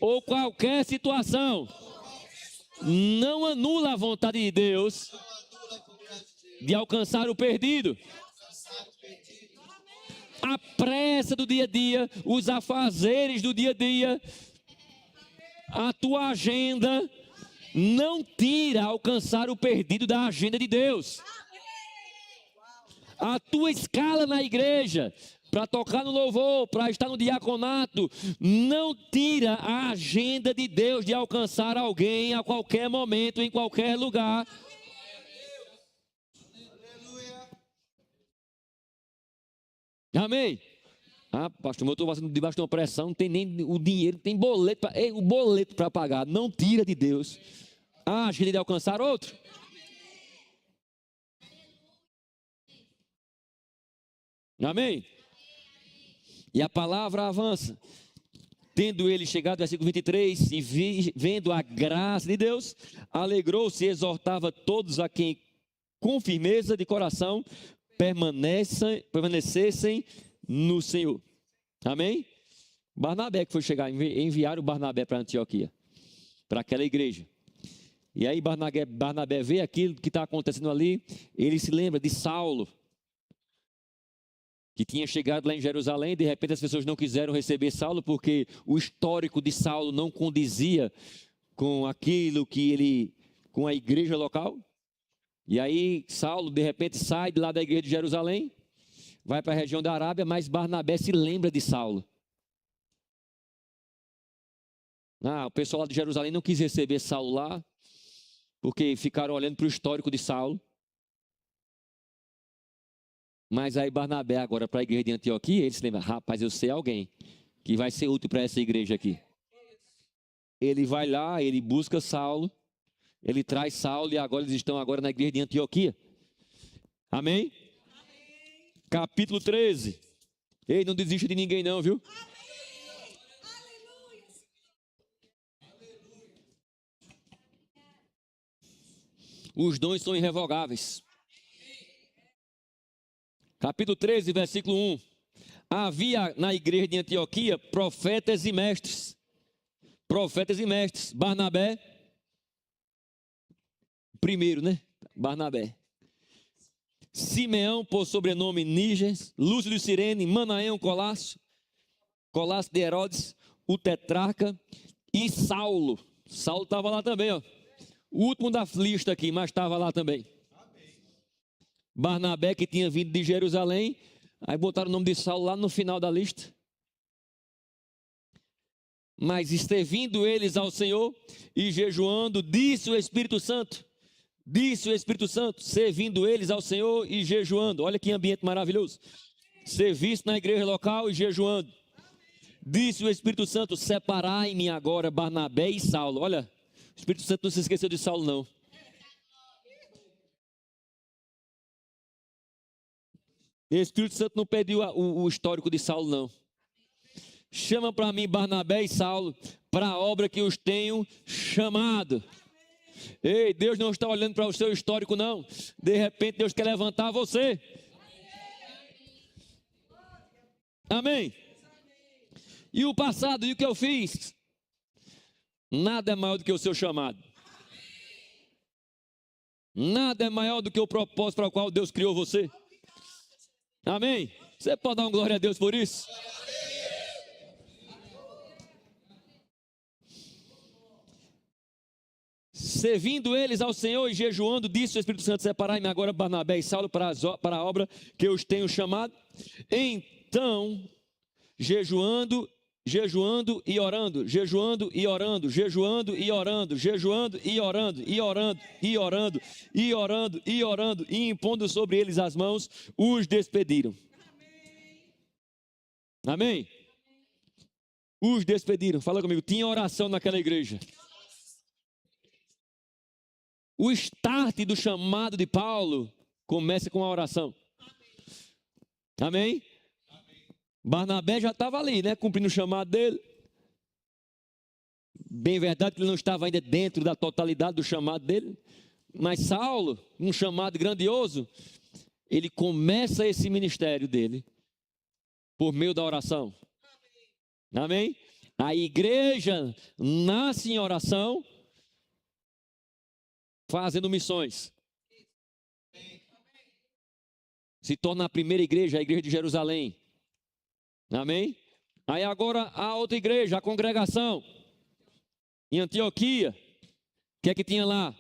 ou qualquer situação não anula a vontade de Deus de alcançar o perdido. A pressa do dia a dia, os afazeres do dia a dia, a tua agenda não tira alcançar o perdido da agenda de Deus. A tua escala na igreja, para tocar no louvor, para estar no diaconato, não tira a agenda de Deus de alcançar alguém a qualquer momento, em qualquer lugar. Amém? Pastor, eu estou passando debaixo de uma pressão, não tem nem o dinheiro, tem boleto, o boleto para pagar. Não tira de Deus a agenda de alcançar outro. Amém? E a palavra avança. Tendo ele chegado, versículo 23, e vendo a graça de Deus, alegrou-se e exortava todos a quem, com firmeza de coração, permanecessem no Senhor. Amém? Barnabé que foi chegar, enviaram o Barnabé para Antioquia, para aquela igreja. E aí Barnabé vê aquilo que está acontecendo ali, ele se lembra de Saulo, que tinha chegado lá em Jerusalém, de repente as pessoas não quiseram receber Saulo, porque o histórico de Saulo não condizia com aquilo que ele, com a igreja local. E aí Saulo, de repente, sai de lá da igreja de Jerusalém, vai para a região da Arábia, mas Barnabé se lembra de Saulo. O pessoal lá de Jerusalém não quis receber Saulo lá, porque ficaram olhando para o histórico de Saulo. Mas aí Barnabé agora para a igreja de Antioquia, ele se lembra, rapaz, eu sei alguém que vai ser útil para essa igreja aqui. Ele vai lá, ele busca Saulo, ele traz Saulo e agora eles estão agora na igreja de Antioquia. Amém? Amém. Capítulo 13. Ei, não desista de ninguém não, viu? Os dons são irrevogáveis. Capítulo 13, versículo 1. Havia na igreja de Antioquia profetas e mestres. Profetas e mestres. Barnabé, primeiro, né? Barnabé. Simeão, por sobrenome Níger, Lúcio de Cirene, Manaém, Colácio de Herodes, o tetrarca e Saulo. Saulo estava lá também, ó. O último da lista aqui, mas estava lá também. Barnabé, que tinha vindo de Jerusalém, aí botaram o nome de Saulo lá no final da lista. Mas servindo eles ao Senhor e jejuando, disse o Espírito Santo, servindo eles ao Senhor e jejuando. Olha que ambiente maravilhoso. Serviço na igreja local e jejuando. Disse o Espírito Santo, separai-me agora Barnabé e Saulo. Olha, o Espírito Santo não se esqueceu de Saulo não. O Espírito Santo não pediu o histórico de Saulo, não. Chama para mim Barnabé e Saulo para a obra que os tenho chamado. Ei, Deus não está olhando para o seu histórico, não. De repente Deus quer levantar você. Amém? E o passado, e o que eu fiz? Nada é maior do que o seu chamado. Nada é maior do que o propósito para o qual Deus criou você. Amém? Você pode dar uma glória a Deus por isso? Servindo eles ao Senhor e jejuando, disse o Espírito Santo, separai-me agora Barnabé e Saulo para a obra que eu os tenho chamado. Então, jejuando e orando, jejuando e orando, jejuando e orando, jejuando e orando, e orando, e orando, e orando, e orando, e impondo sobre eles as mãos, os despediram. Amém? Os despediram. Fala comigo, tinha oração naquela igreja. O start do chamado de Paulo começa com a oração. Amém? Barnabé já estava ali, né? Cumprindo o chamado dele. Bem verdade que ele não estava ainda dentro da totalidade do chamado dele. Mas Saulo, um chamado grandioso, ele começa esse ministério dele por meio da oração. Amém? A igreja nasce em oração, fazendo missões. Se torna a primeira igreja, a igreja de Jerusalém. Amém? Aí agora a outra igreja, a congregação, em Antioquia, o que é que tinha lá?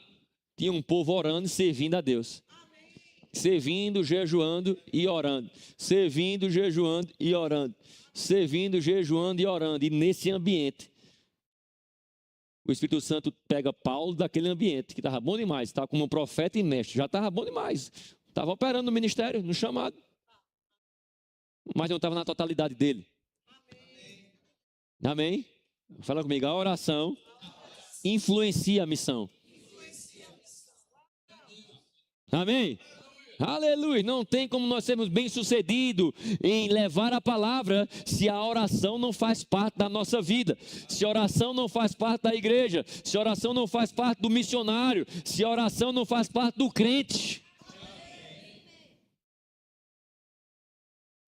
Tinha um povo orando e servindo a Deus. Servindo, jejuando e orando. Servindo, jejuando e orando. Servindo, jejuando e orando. E nesse ambiente, o Espírito Santo pega Paulo daquele ambiente, que estava bom demais, estava como um profeta e mestre, já estava bom demais. Estava operando no ministério, no chamado. Mas não estava na totalidade dele. Amém? Fala comigo, a oração influencia a missão. Amém? Aleluia, não tem como nós sermos bem-sucedidos em levar a palavra se a oração não faz parte da nossa vida, se a oração não faz parte da igreja, se a oração não faz parte do missionário, se a oração não faz parte do crente.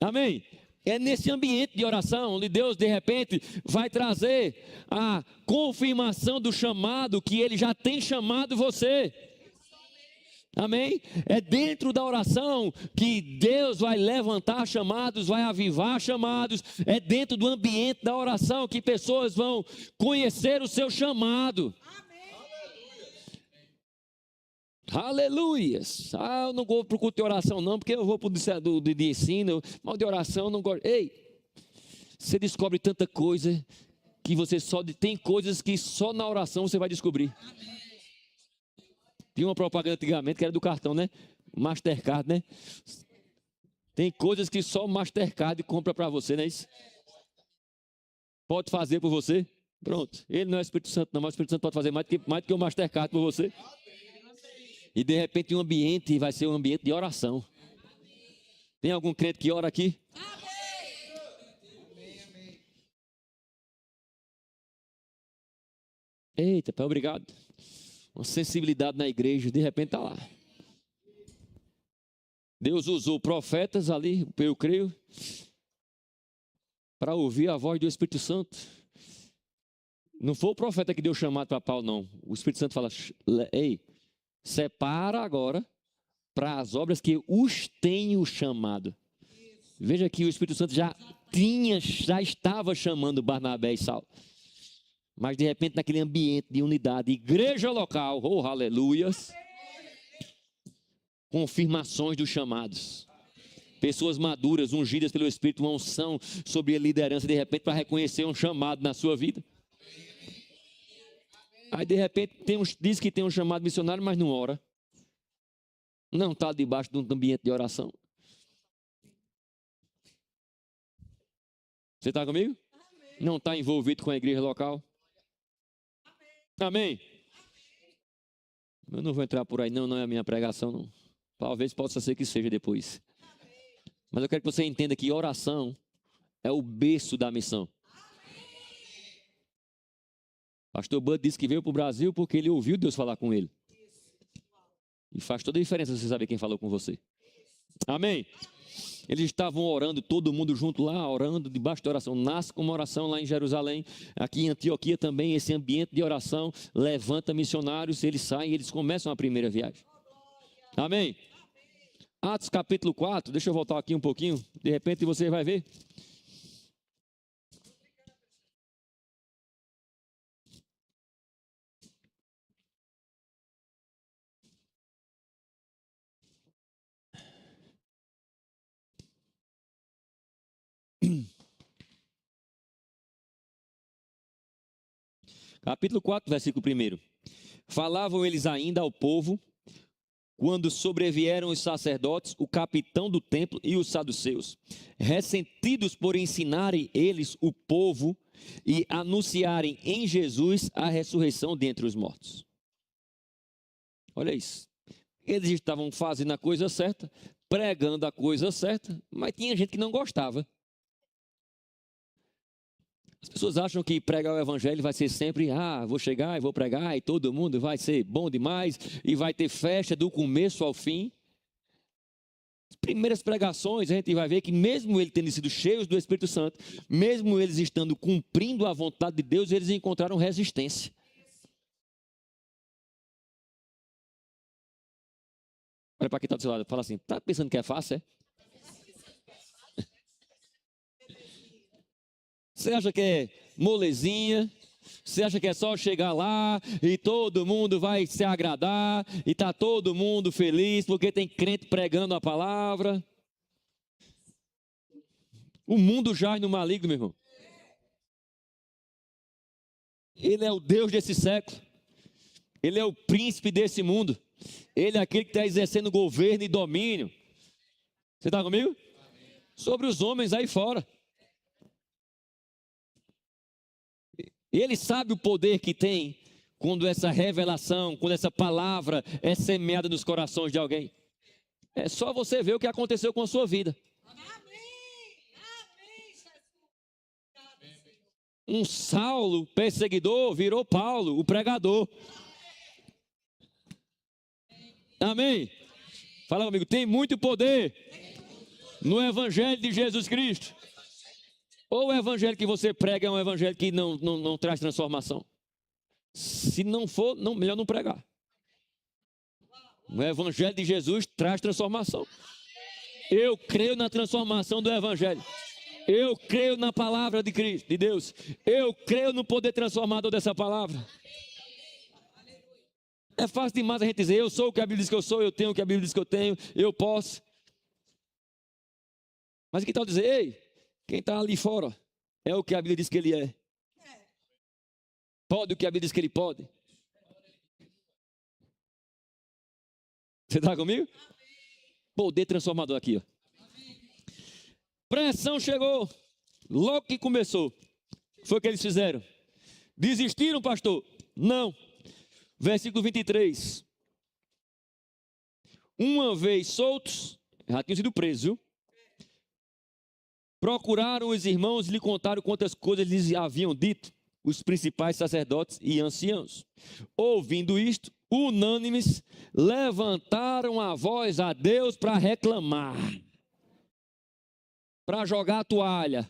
Amém? É nesse ambiente de oração onde Deus, de repente, vai trazer a confirmação do chamado que Ele já tem chamado você. Amém? É dentro da oração que Deus vai levantar chamados, vai avivar chamados. É dentro do ambiente da oração que pessoas vão conhecer o seu chamado. Aleluias. Eu não vou para o culto de oração não, porque eu vou para o de ensino, mas de oração eu não gosto. Ei, você descobre tanta coisa que você tem coisas que só na oração você vai descobrir. Tinha uma propaganda antigamente que era do cartão, né? Mastercard, né? Tem coisas que só o Mastercard compra para você, não é isso? Pode fazer por você? Pronto. Ele não é Espírito Santo não, mas o Espírito Santo pode fazer mais do que o Mastercard por você. E de repente um ambiente vai ser um ambiente de oração. Tem algum crente que ora aqui? Eita, pai, obrigado. Uma sensibilidade na igreja, de repente está lá. Deus usou profetas ali, eu creio, para ouvir a voz do Espírito Santo. Não foi o profeta que deu chamado para Paulo, não. O Espírito Santo fala, ei, separa agora para as obras que os tenho chamado. Veja que o Espírito Santo já estava chamando Barnabé e Saulo. Mas de repente naquele ambiente de unidade, igreja local, oh aleluias, confirmações dos chamados. Pessoas maduras, ungidas pelo Espírito, uma unção sobre a liderança, de repente para reconhecer um chamado na sua vida. Aí de repente diz que tem um chamado missionário, mas não ora. Não está debaixo de um ambiente de oração. Você está comigo? Amém. Não está envolvido com a igreja local? Amém. Eu não vou entrar por aí, não é a minha pregação, não. Talvez possa ser que seja depois. Mas eu quero que você entenda que oração é o berço da missão. Pastor Bud disse que veio para o Brasil porque ele ouviu Deus falar com ele. E faz toda a diferença você saber quem falou com você. Amém? Eles estavam orando, todo mundo junto lá, orando debaixo de oração. Nasce como oração lá em Jerusalém. Aqui em Antioquia também, esse ambiente de oração levanta missionários, eles saem e eles começam a primeira viagem. Amém? Atos capítulo 4, deixa eu voltar aqui um pouquinho, de repente você vai ver. Capítulo 4, versículo 1. Falavam eles ainda ao povo, quando sobrevieram os sacerdotes, o capitão do templo e os saduceus, ressentidos por ensinarem eles o povo e anunciarem em Jesus a ressurreição dentre os mortos. Olha isso. Eles estavam fazendo a coisa certa, pregando a coisa certa, mas tinha gente que não gostava. As pessoas acham que pregar o evangelho vai ser sempre, vou chegar e vou pregar e todo mundo vai ser bom demais e vai ter festa do começo ao fim. As primeiras pregações a gente vai ver que mesmo eles tendo sido cheios do Espírito Santo, mesmo eles estando cumprindo a vontade de Deus, eles encontraram resistência. Olha para quem está do seu lado, fala assim, está pensando que é fácil, é? Você acha que é molezinha? Você acha que é só chegar lá e todo mundo vai se agradar e está todo mundo feliz porque tem crente pregando a palavra? O mundo jaz no maligno, meu irmão. Ele é o Deus desse século. Ele é o príncipe desse mundo. Ele é aquele que está exercendo governo e domínio. Você está comigo? Sobre os homens aí fora. Ele sabe o poder que tem quando essa revelação, quando essa palavra é semeada nos corações de alguém. É só você ver o que aconteceu com a sua vida. Um Saulo perseguidor virou Paulo, o pregador. Amém? Fala comigo, tem muito poder no Evangelho de Jesus Cristo. Ou o evangelho que você prega é um evangelho que não traz transformação. Se não for, melhor não pregar. O evangelho de Jesus traz transformação. Eu creio na transformação do evangelho. Eu creio na palavra de Cristo, de Deus. Eu creio no poder transformador dessa palavra. É fácil demais a gente dizer, eu sou o que a Bíblia diz que eu sou, eu tenho o que a Bíblia diz que eu tenho, eu posso. Mas que tal dizer, ei, quem está ali fora é o que a Bíblia diz que ele é. Pode o que a Bíblia diz que ele pode. Você está comigo? Poder transformador aqui, ó. Pressão chegou. Logo que começou. Foi o que eles fizeram. Desistiram, pastor? Não. Versículo 23. Uma vez soltos, já tinham sido presos, viu? Procuraram os irmãos e lhe contaram quantas coisas lhes haviam dito os principais sacerdotes e anciãos. Ouvindo isto, unânimes, levantaram a voz a Deus para reclamar, para jogar a toalha.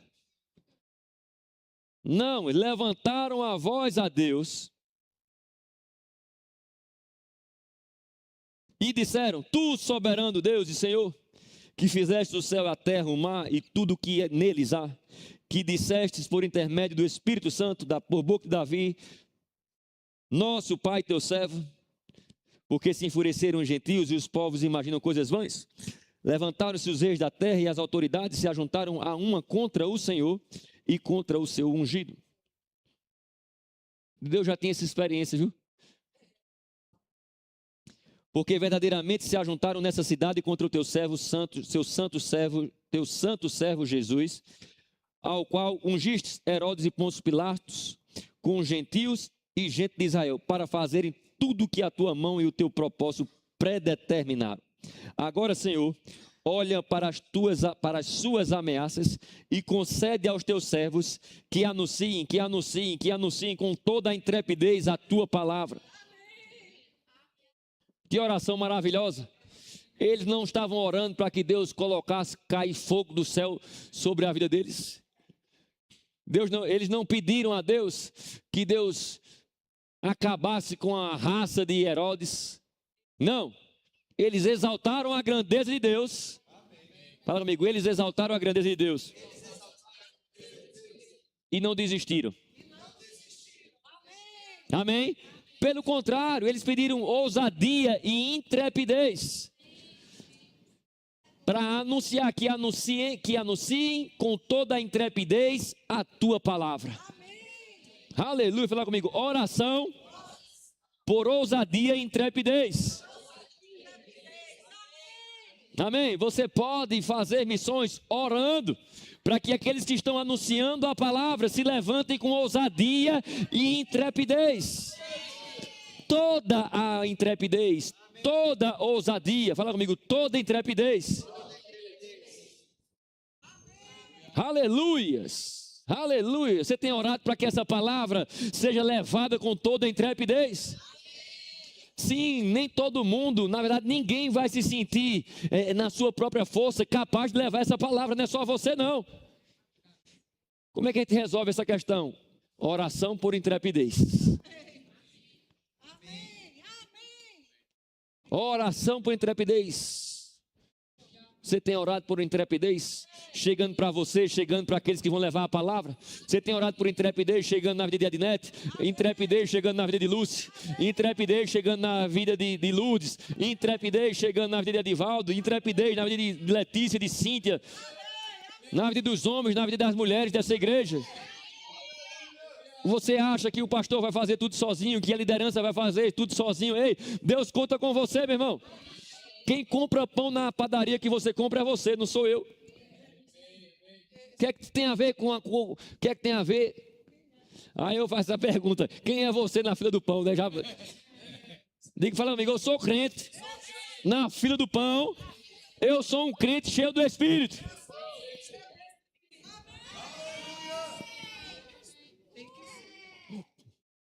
Não, levantaram a voz a Deus e disseram: Tu, soberano Deus e Senhor, que fizeste o céu, a terra, o mar e tudo o que neles há, que dissestes por intermédio do Espírito Santo, por boca de Davi, nosso pai, teu servo, porque se enfureceram os gentios e os povos imaginam coisas vãs. Levantaram-se os reis da terra e as autoridades se ajuntaram a uma contra o Senhor e contra o seu ungido. Deus já tinha essa experiência, viu? Porque verdadeiramente se ajuntaram nessa cidade contra o teu servo santo, teu santo servo Jesus, ao qual ungiste Herodes e Pôncio Pilatos, com gentios e gente de Israel, para fazerem tudo o que a tua mão e o teu propósito predeterminaram. Agora, Senhor, olha para as suas ameaças e concede aos teus servos que anunciem com toda a intrepidez a tua palavra. Que oração maravilhosa. Eles não estavam orando para que Deus colocasse cair fogo do céu sobre a vida deles. Eles não pediram a Deus que Deus acabasse com a raça de Herodes. Não. Eles exaltaram a grandeza de Deus. Fala comigo, eles exaltaram a grandeza de Deus. E não desistiram. Amém? Pelo contrário, eles pediram ousadia e intrepidez para anunciar, que anunciem com toda a intrepidez a tua palavra. Aleluia, fala comigo, oração por ousadia e intrepidez. Amém? Você pode fazer missões orando para que aqueles que estão anunciando a palavra se levantem com ousadia e intrepidez. Toda a intrepidez, toda ousadia, fala comigo, toda intrepidez. Aleluias, aleluia. Você tem orado para que essa palavra seja levada com toda a intrepidez? Sim, nem todo mundo, na verdade ninguém vai se sentir na sua própria força capaz de levar essa palavra, não é só você não. Como é que a gente resolve essa questão? Oração por intrepidez. Oração por intrepidez. Você tem orado por intrepidez? Chegando para você, chegando para aqueles que vão levar a palavra. Você tem orado por intrepidez, chegando na vida de Adinete, intrepidez chegando na vida de Lúcia, intrepidez chegando na vida de Lourdes, intrepidez chegando na vida de Adivaldo, intrepidez na vida de Letícia, de Cíntia, na vida dos homens, na vida das mulheres dessa igreja. Você acha que o pastor vai fazer tudo sozinho, que a liderança vai fazer tudo sozinho? Ei, Deus conta com você, meu irmão. Quem compra pão na padaria que você compra é você, não sou eu. O que é que tem a ver o que é que tem a ver? Aí eu faço essa pergunta: quem é você na fila do pão? Né? Diga, fala amigo, eu sou crente. Na fila do pão, eu sou um crente cheio do Espírito.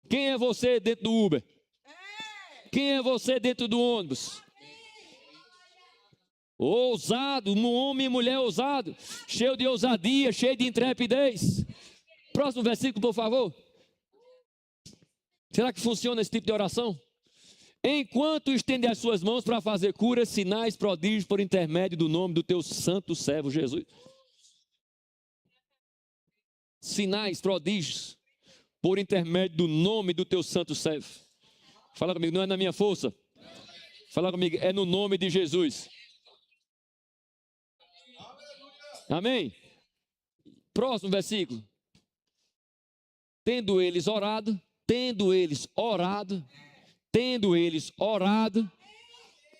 Quem é você dentro do Uber? Quem é você dentro do ônibus? Ousado, um homem e mulher ousado, cheio de ousadia, cheio de intrepidez. Próximo versículo, por favor. Será que funciona esse tipo de oração? Enquanto estende as suas mãos para fazer curas, sinais, prodígios por intermédio do nome do teu santo servo Jesus. Sinais, prodígios por intermédio do nome do teu santo servo. Fala comigo, não é na minha força. Fala comigo, é no nome de Jesus. Amém? Próximo versículo. Tendo eles orado, tendo eles orado, tendo eles orado,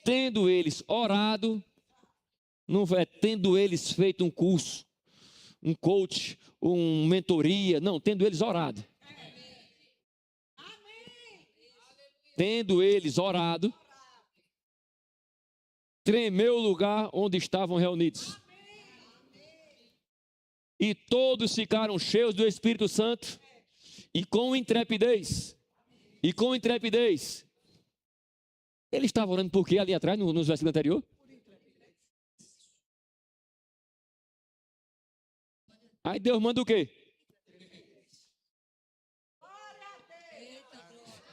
tendo eles orado, não é tendo eles feito um curso, um coach, uma mentoria, não, tendo eles orado. Tendo eles orado, tremeu o lugar onde estavam reunidos. E todos ficaram cheios do Espírito Santo e com intrepidez. Ele estava orando por quê ali atrás, nos versículos anteriores? Aí Deus manda o quê?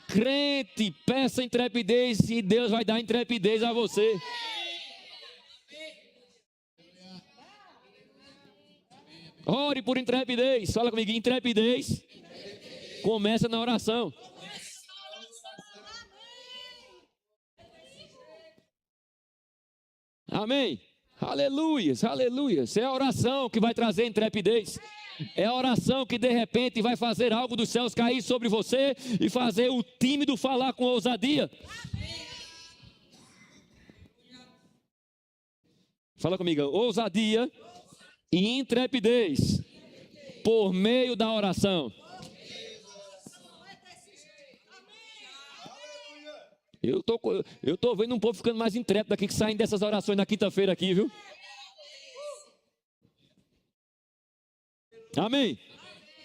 Crente, peça intrepidez e Deus vai dar intrepidez a você. Ore por intrepidez. Fala comigo, intrepidez começa na oração. Amém? Aleluias, aleluias. É a oração que vai trazer intrepidez. É a oração que de repente vai fazer algo dos céus cair sobre você e fazer o tímido falar com ousadia. Fala comigo, ousadia e intrepidez por meio da oração. Eu tô vendo um povo ficando mais intrépido aqui, que saem dessas orações na quinta-feira aqui, viu? Amém?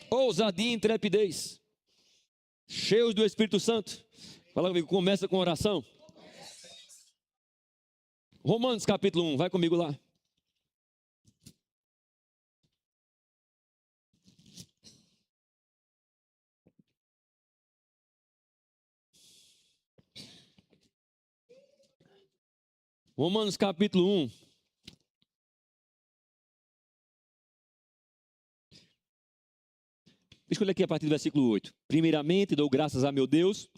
Ousadia e intrepidez, cheios do Espírito Santo. Fala comigo, começa com oração. Romanos capítulo 1, vai comigo lá. Romanos capítulo 1. Deixa eu ler aqui a partir do versículo 8. Primeiramente, dou graças a meu Deus,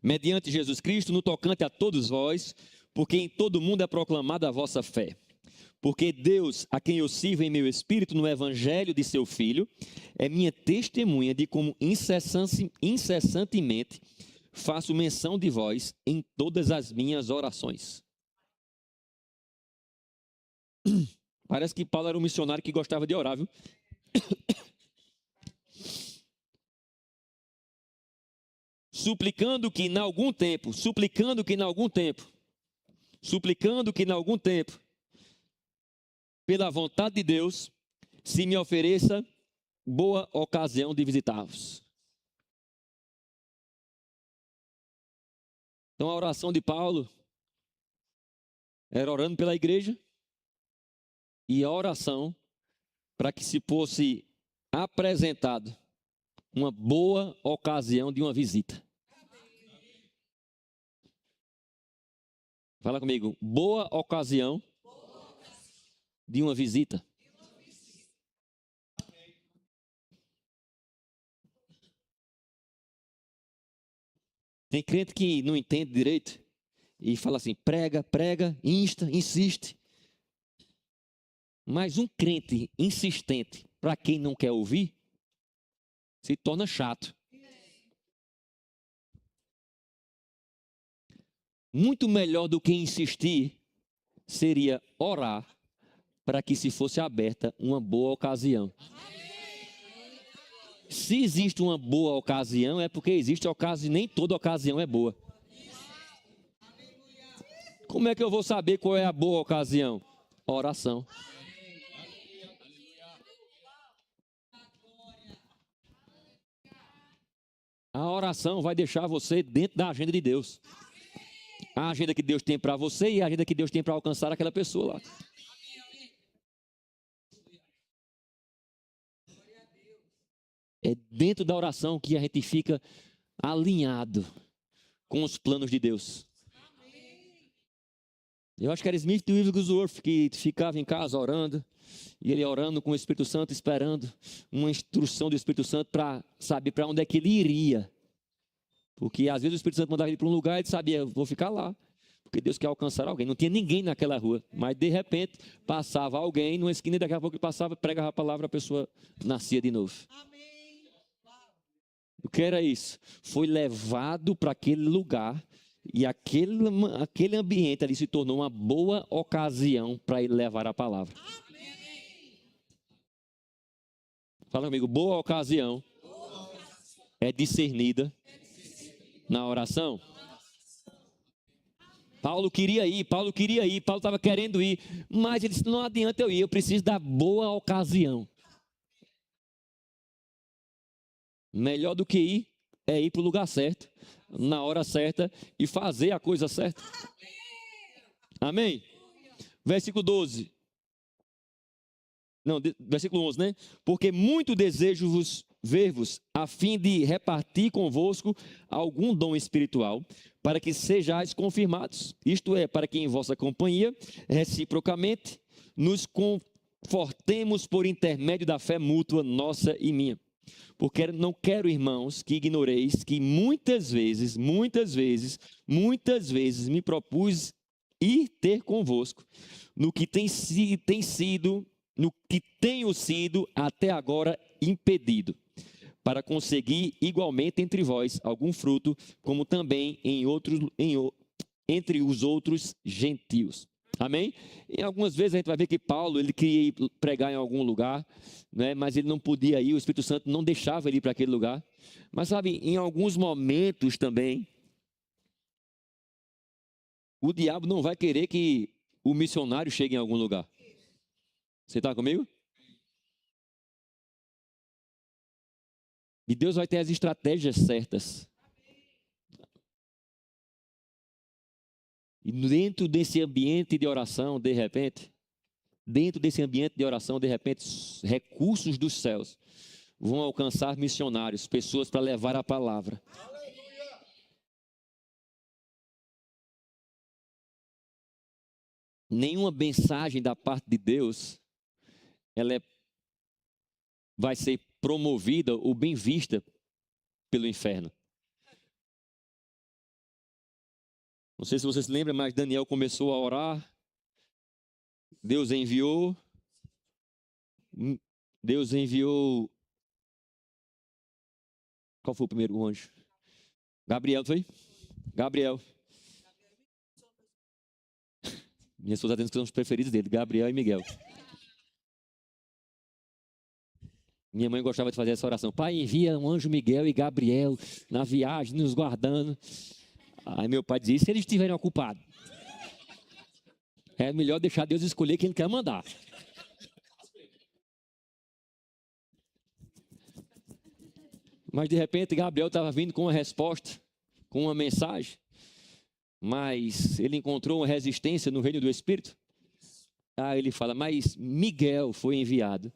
mediante Jesus Cristo, no tocante a todos vós, porque em todo mundo é proclamada a vossa fé. Porque Deus, a quem eu sirvo em meu espírito no evangelho de seu Filho, é minha testemunha de como incessantemente faço menção de vós em todas as minhas orações. Parece que Paulo era um missionário que gostava de orar, viu? suplicando que em algum tempo, pela vontade de Deus, se me ofereça boa ocasião de visitá-los. Então a oração de Paulo era orando pela igreja e a oração para que se fosse apresentado uma boa ocasião de uma visita. Fala comigo, boa ocasião de uma visita. Tem crente que não entende direito e fala assim, prega, insta, insiste. Mas um crente insistente, para quem não quer ouvir, se torna chato. Muito melhor do que insistir seria orar para que se fosse aberta uma boa ocasião. Se existe uma boa ocasião, é porque existe ocasião, nem toda ocasião é boa. Como é que eu vou saber qual é a boa ocasião? Oração. A oração vai deixar você dentro da agenda de Deus. A agenda que Deus tem para você e a agenda que Deus tem para alcançar aquela pessoa lá. É dentro da oração que a gente fica alinhado com os planos de Deus. Eu acho que era Smith Wigglesworth que ficava em casa orando, e ele orando com o Espírito Santo, esperando uma instrução do Espírito Santo para saber para onde é que ele iria. Porque às vezes o Espírito Santo mandava ele para um lugar e ele sabia, vou ficar lá, porque Deus quer alcançar alguém. Não tinha ninguém naquela rua, mas de repente passava alguém numa esquina e daqui a pouco ele passava, pregava a palavra, a pessoa nascia de novo. O que era isso? Foi levado para aquele lugar e aquele ambiente ali se tornou uma boa ocasião para ele levar a palavra. Fala comigo, boa ocasião é discernida na oração. Paulo queria ir, Paulo estava querendo ir, mas ele disse, não adianta eu ir, eu preciso da boa ocasião. Melhor do que ir, é ir para o lugar certo, na hora certa e fazer a coisa certa. Amém? Versículo 12. Não, versículo 11, né? Porque muito desejo ver-vos, a fim de repartir convosco algum dom espiritual, para que sejais confirmados. Isto é, para que em vossa companhia, reciprocamente, nos confortemos por intermédio da fé mútua nossa e minha. Porque não quero, irmãos, que ignoreis que muitas vezes me propus ir ter convosco, no que tenho sido até agora impedido, para conseguir igualmente entre vós algum fruto, como também entre os outros gentios. Amém? E algumas vezes a gente vai ver que Paulo, ele queria ir pregar em algum lugar, né, mas ele não podia ir, o Espírito Santo não deixava ele ir para aquele lugar. Mas sabe, em alguns momentos também, o diabo não vai querer que o missionário chegue em algum lugar. Você está comigo? E Deus vai ter as estratégias certas. E dentro desse ambiente de oração, de repente, recursos dos céus vão alcançar missionários, pessoas para levar a palavra. Nenhuma mensagem da parte de Deus, vai ser promovida ou bem vista pelo inferno. Não sei se você se lembra, mas Daniel começou a orar. Deus enviou. Qual foi o primeiro anjo? Gabriel, foi? Gabriel. Minha esposa tem que são os preferidos dele, Gabriel e Miguel. Minha mãe gostava de fazer essa oração. Pai, envia um anjo Miguel e Gabriel na viagem, nos guardando. Aí meu pai dizia, se eles estiverem ocupados, é melhor deixar Deus escolher quem ele quer mandar. Mas de repente Gabriel estava vindo com uma resposta, com uma mensagem, mas ele encontrou uma resistência no reino do Espírito. Aí ele fala, mas Miguel foi enviado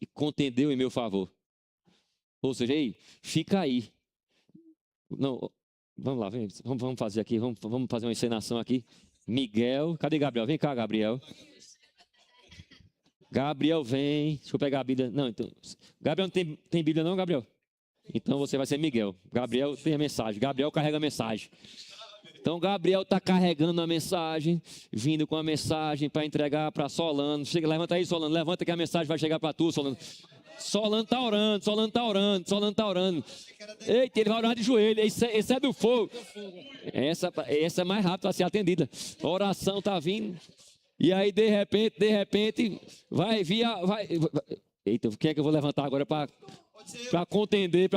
e contendeu em meu favor. Ou seja, ei, fica aí. Não, vamos lá, vamos fazer aqui, vamos fazer uma encenação aqui. Miguel, cadê Gabriel? Vem cá, Gabriel. Gabriel vem, deixa eu pegar a Bíblia. Não, então, Gabriel não tem Bíblia não, Gabriel? Então você vai ser Miguel. Gabriel tem a mensagem, Gabriel carrega a mensagem. Então Gabriel está carregando a mensagem, vindo com a mensagem para entregar para Solano. Chega, levanta aí, Solano, levanta que a mensagem vai chegar para tu, Solano. Solano está orando. Eita, ele vai orar de joelho, esse é do fogo. Essa é mais rápida a ser atendida. A oração está vindo. E aí, de repente, vai vir. Eita, quem é que eu vou levantar agora para contender?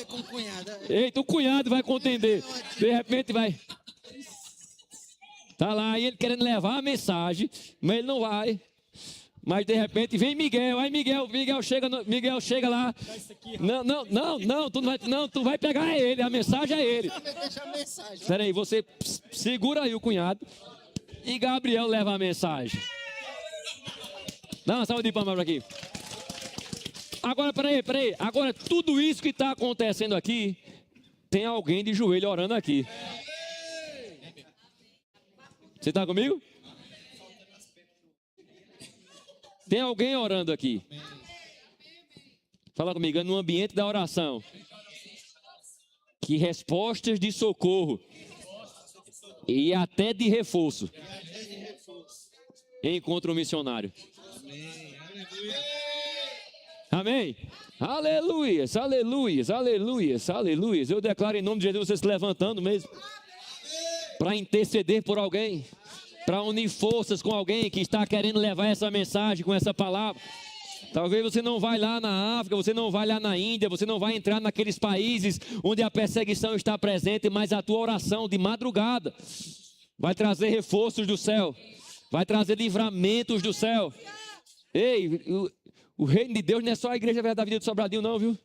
Com o cunhado. Eita, o cunhado vai contender. De repente vai. Tá lá, e ele querendo levar a mensagem, mas ele não vai. Mas de repente vem Miguel, aí Miguel chega lá. Não, tu vai pegar ele, a mensagem é ele. Espera aí, você segura aí o cunhado e Gabriel leva a mensagem. Dá uma salva de palmas aqui. Agora, peraí. Agora, tudo isso que está acontecendo aqui, tem alguém de joelho orando aqui. Você está comigo? Tem alguém orando aqui. Fala comigo, é no ambiente da oração. Que respostas de socorro e até de reforço encontra o missionário. Amém? Aleluias. Eu declaro em nome de Jesus, você se levantando mesmo. Para interceder por alguém. Para unir forças com alguém que está querendo levar essa mensagem, com essa palavra. Talvez você não vai lá na África, você não vai lá na Índia, você não vai entrar naqueles países onde a perseguição está presente, mas a tua oração de madrugada vai trazer reforços do céu, vai trazer livramentos do céu. Ei, o reino de Deus não é só a Igreja Verdadeira da Vida de Sobradinho não, viu?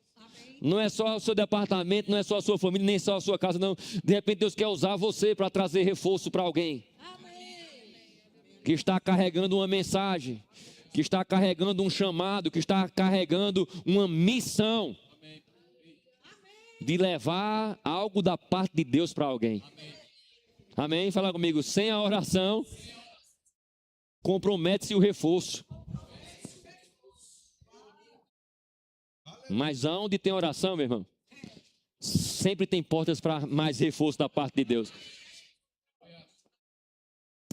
Não é só o seu departamento, não é só a sua família, nem só a sua casa, não. De repente Deus quer usar você para trazer reforço para alguém que está carregando uma mensagem, que está carregando um chamado, que está carregando uma missão de levar algo da parte de Deus para alguém. Amém? Fala comigo, sem a oração, compromete-se o reforço. Mas aonde tem oração, meu irmão, sempre tem portas para mais reforço da parte de Deus.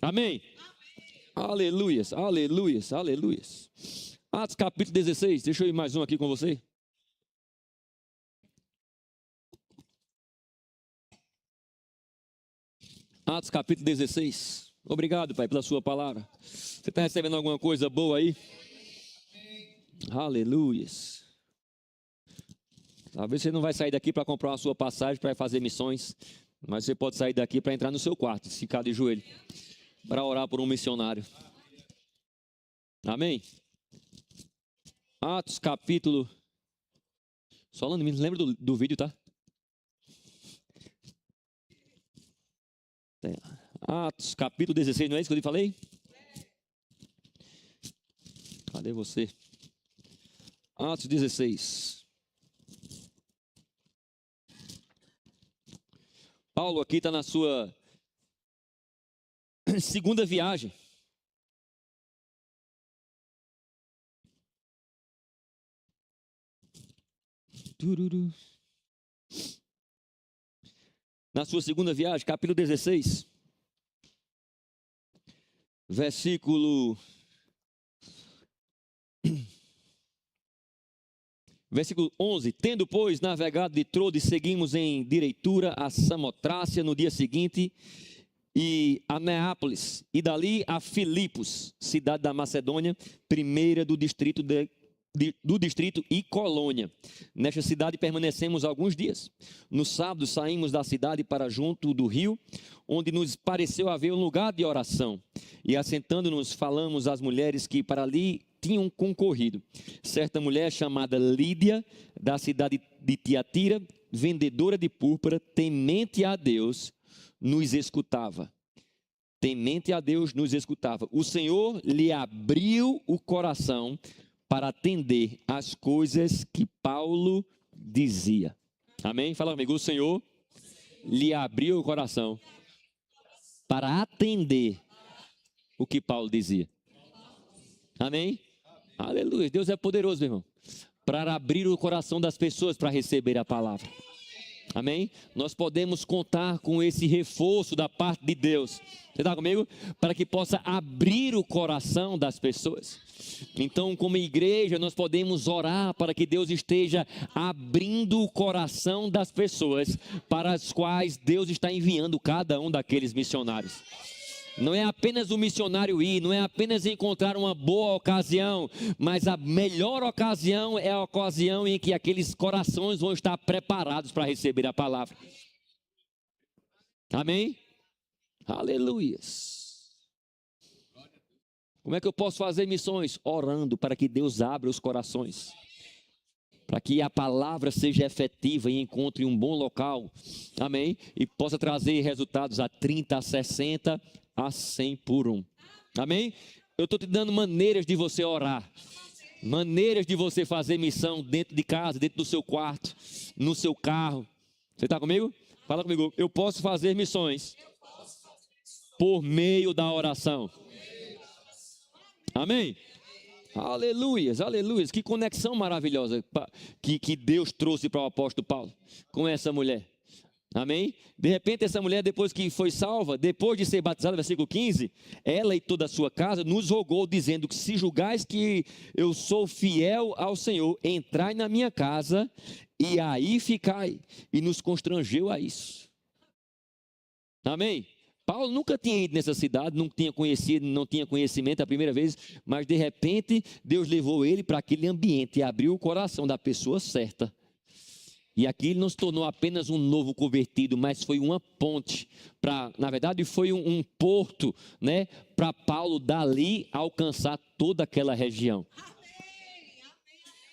Amém? Aleluias. Atos capítulo 16, deixa eu ir mais um aqui com você. Atos capítulo 16. Obrigado, Pai, pela sua palavra. Você está recebendo alguma coisa boa aí? Aleluias. Talvez você não vai sair daqui para comprar uma sua passagem para fazer missões, mas você pode sair daqui para entrar no seu quarto, ficar de joelho, para orar por um missionário. Amém? Atos capítulo... Solano, me lembra do vídeo, tá? Atos capítulo 16, não é isso que eu lhe falei? Cadê você? Atos 16. Paulo aqui está na sua segunda viagem. Na sua segunda viagem, capítulo 16, versículo 11. Tendo, pois, navegado de Troade, seguimos em direitura a Samotrácia no dia seguinte, e a Neápolis, e dali a Filipos, cidade da Macedônia, primeira do distrito e colônia. Nesta cidade permanecemos alguns dias. No sábado saímos da cidade para junto do rio, onde nos pareceu haver um lugar de oração. E assentando-nos, falamos às mulheres que para ali tinham concorrido. Certa mulher chamada Lídia, da cidade de Tiatira, vendedora de púrpura, temente a Deus, nos escutava. Temente a Deus, nos escutava. O Senhor lhe abriu o coração para atender às coisas que Paulo dizia. Amém? Fala comigo. O Senhor lhe abriu o coração para atender o que Paulo dizia. Amém? Aleluia. Deus é poderoso, meu irmão, para abrir o coração das pessoas para receber a palavra. Amém? Nós podemos contar com esse reforço da parte de Deus. Você está comigo? Para que possa abrir o coração das pessoas. Então, como igreja, nós podemos orar para que Deus esteja abrindo o coração das pessoas para as quais Deus está enviando cada um daqueles missionários. Não é apenas o missionário ir, não é apenas encontrar uma boa ocasião, mas a melhor ocasião é a ocasião em que aqueles corações vão estar preparados para receber a palavra. Amém? Aleluias. Como é que eu posso fazer missões? Orando para que Deus abra os corações, para que a palavra seja efetiva e encontre um bom local, amém? E possa trazer resultados a 30, a 60, a 100 por um, amém? Eu estou te dando maneiras de você orar, maneiras de você fazer missão dentro de casa, dentro do seu quarto, no seu carro. Você está comigo? Fala comigo. Eu posso fazer missões por meio da oração. Amém? Aleluias, aleluias. Que conexão maravilhosa que Deus trouxe para o apóstolo Paulo com essa mulher. Amém? De repente essa mulher, depois que foi salva, depois de ser batizada, versículo 15, ela e toda a sua casa nos rogou, dizendo que se julgais que eu sou fiel ao Senhor, entrai na minha casa e aí ficai. E nos constrangeu a isso. Amém? Paulo nunca tinha ido nessa cidade, não tinha conhecido, não tinha conhecimento a primeira vez, mas de repente Deus levou ele para aquele ambiente e abriu o coração da pessoa certa. E aqui ele não se tornou apenas um novo convertido, mas foi uma ponte para, na verdade, foi um porto, né, para Paulo dali alcançar toda aquela região.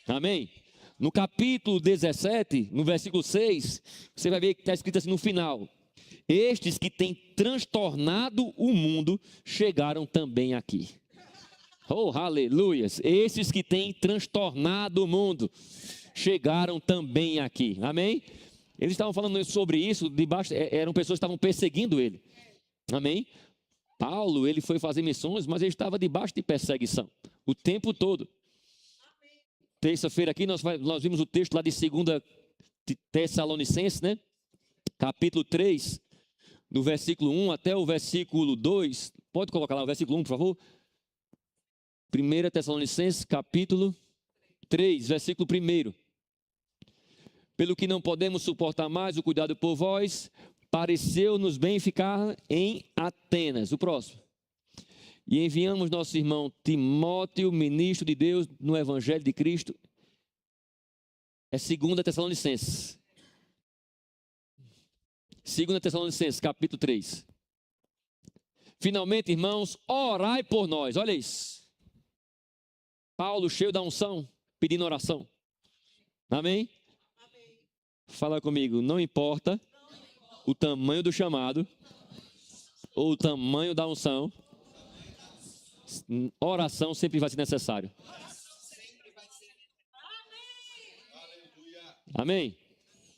Amém? No capítulo 17, no versículo 6, você vai ver que está escrito assim no final: estes que têm transtornado o mundo chegaram também aqui. Oh, aleluias! Esses que têm transtornado o mundo chegaram também aqui. Amém? Eles estavam falando sobre isso, debaixo, eram pessoas que estavam perseguindo ele. Amém? Paulo, ele foi fazer missões, mas ele estava debaixo de perseguição o tempo todo. Terça-feira aqui nós vimos o texto lá de 2 Tessalonicenses, né? Capítulo 3, do versículo 1 até o versículo 2. Pode colocar lá o versículo 1, por favor? 1 Tessalonicenses, capítulo 3, versículo 1. Pelo que não podemos suportar mais o cuidado por vós, pareceu-nos bem ficar em Atenas. O próximo. E enviamos nosso irmão Timóteo, ministro de Deus no Evangelho de Cristo. É 2 Tessalonicenses. 2 Tessalonicenses, capítulo 3. Finalmente, irmãos, orai por nós. Olha isso. Paulo, cheio da unção, pedindo oração. Amém? Amém. Fala comigo. Não importa o tamanho do chamado ou o tamanho da unção, oração sempre vai ser necessário. Amém?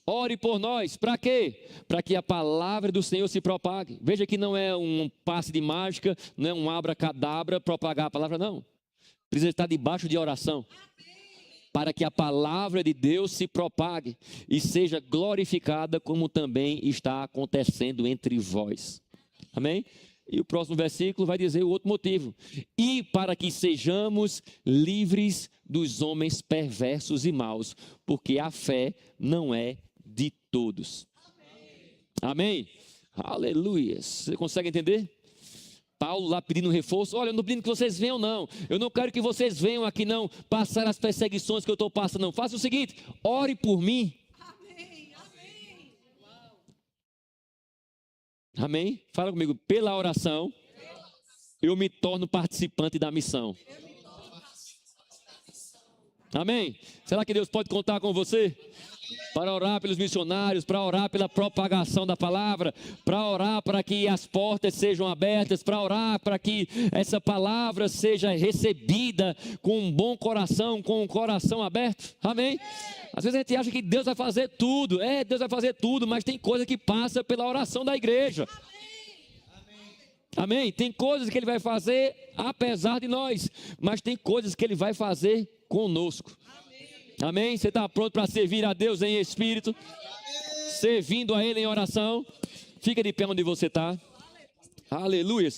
Ore por nós, para quê? Para que a palavra do Senhor se propague. Veja que não é um passe de mágica, não é um abracadabra propagar a palavra, não. Precisa estar debaixo de oração, para que a palavra de Deus se propague e seja glorificada, como também está acontecendo entre vós. Amém? E o próximo versículo vai dizer o outro motivo. E para que sejamos livres dos homens perversos e maus, porque a fé não é de todos. Amém? Aleluia. Você consegue entender? Paulo lá pedindo reforço. Olha, eu não pedindo que vocês venham, não. Eu não quero que vocês venham aqui, não, passar as perseguições que eu estou passando, não. Faça o seguinte, ore por mim. Amém, amém. Amém? Fala comigo. Pela oração, eu me torno participante da missão. Amém? Será que Deus pode contar com você? Para orar pelos missionários, para orar pela propagação da palavra, para orar para que as portas sejam abertas, para orar para que essa palavra seja recebida com um bom coração, com um coração aberto. Amém? Às vezes a gente acha que Deus vai fazer tudo. Deus vai fazer tudo, mas tem coisa que passa pela oração da igreja. Amém? Tem coisas que Ele vai fazer apesar de nós, mas tem coisas que Ele vai fazer conosco. Amém? Você está pronto para servir a Deus em espírito? Servindo a Ele em oração? Fica de pé onde você está. Aleluia.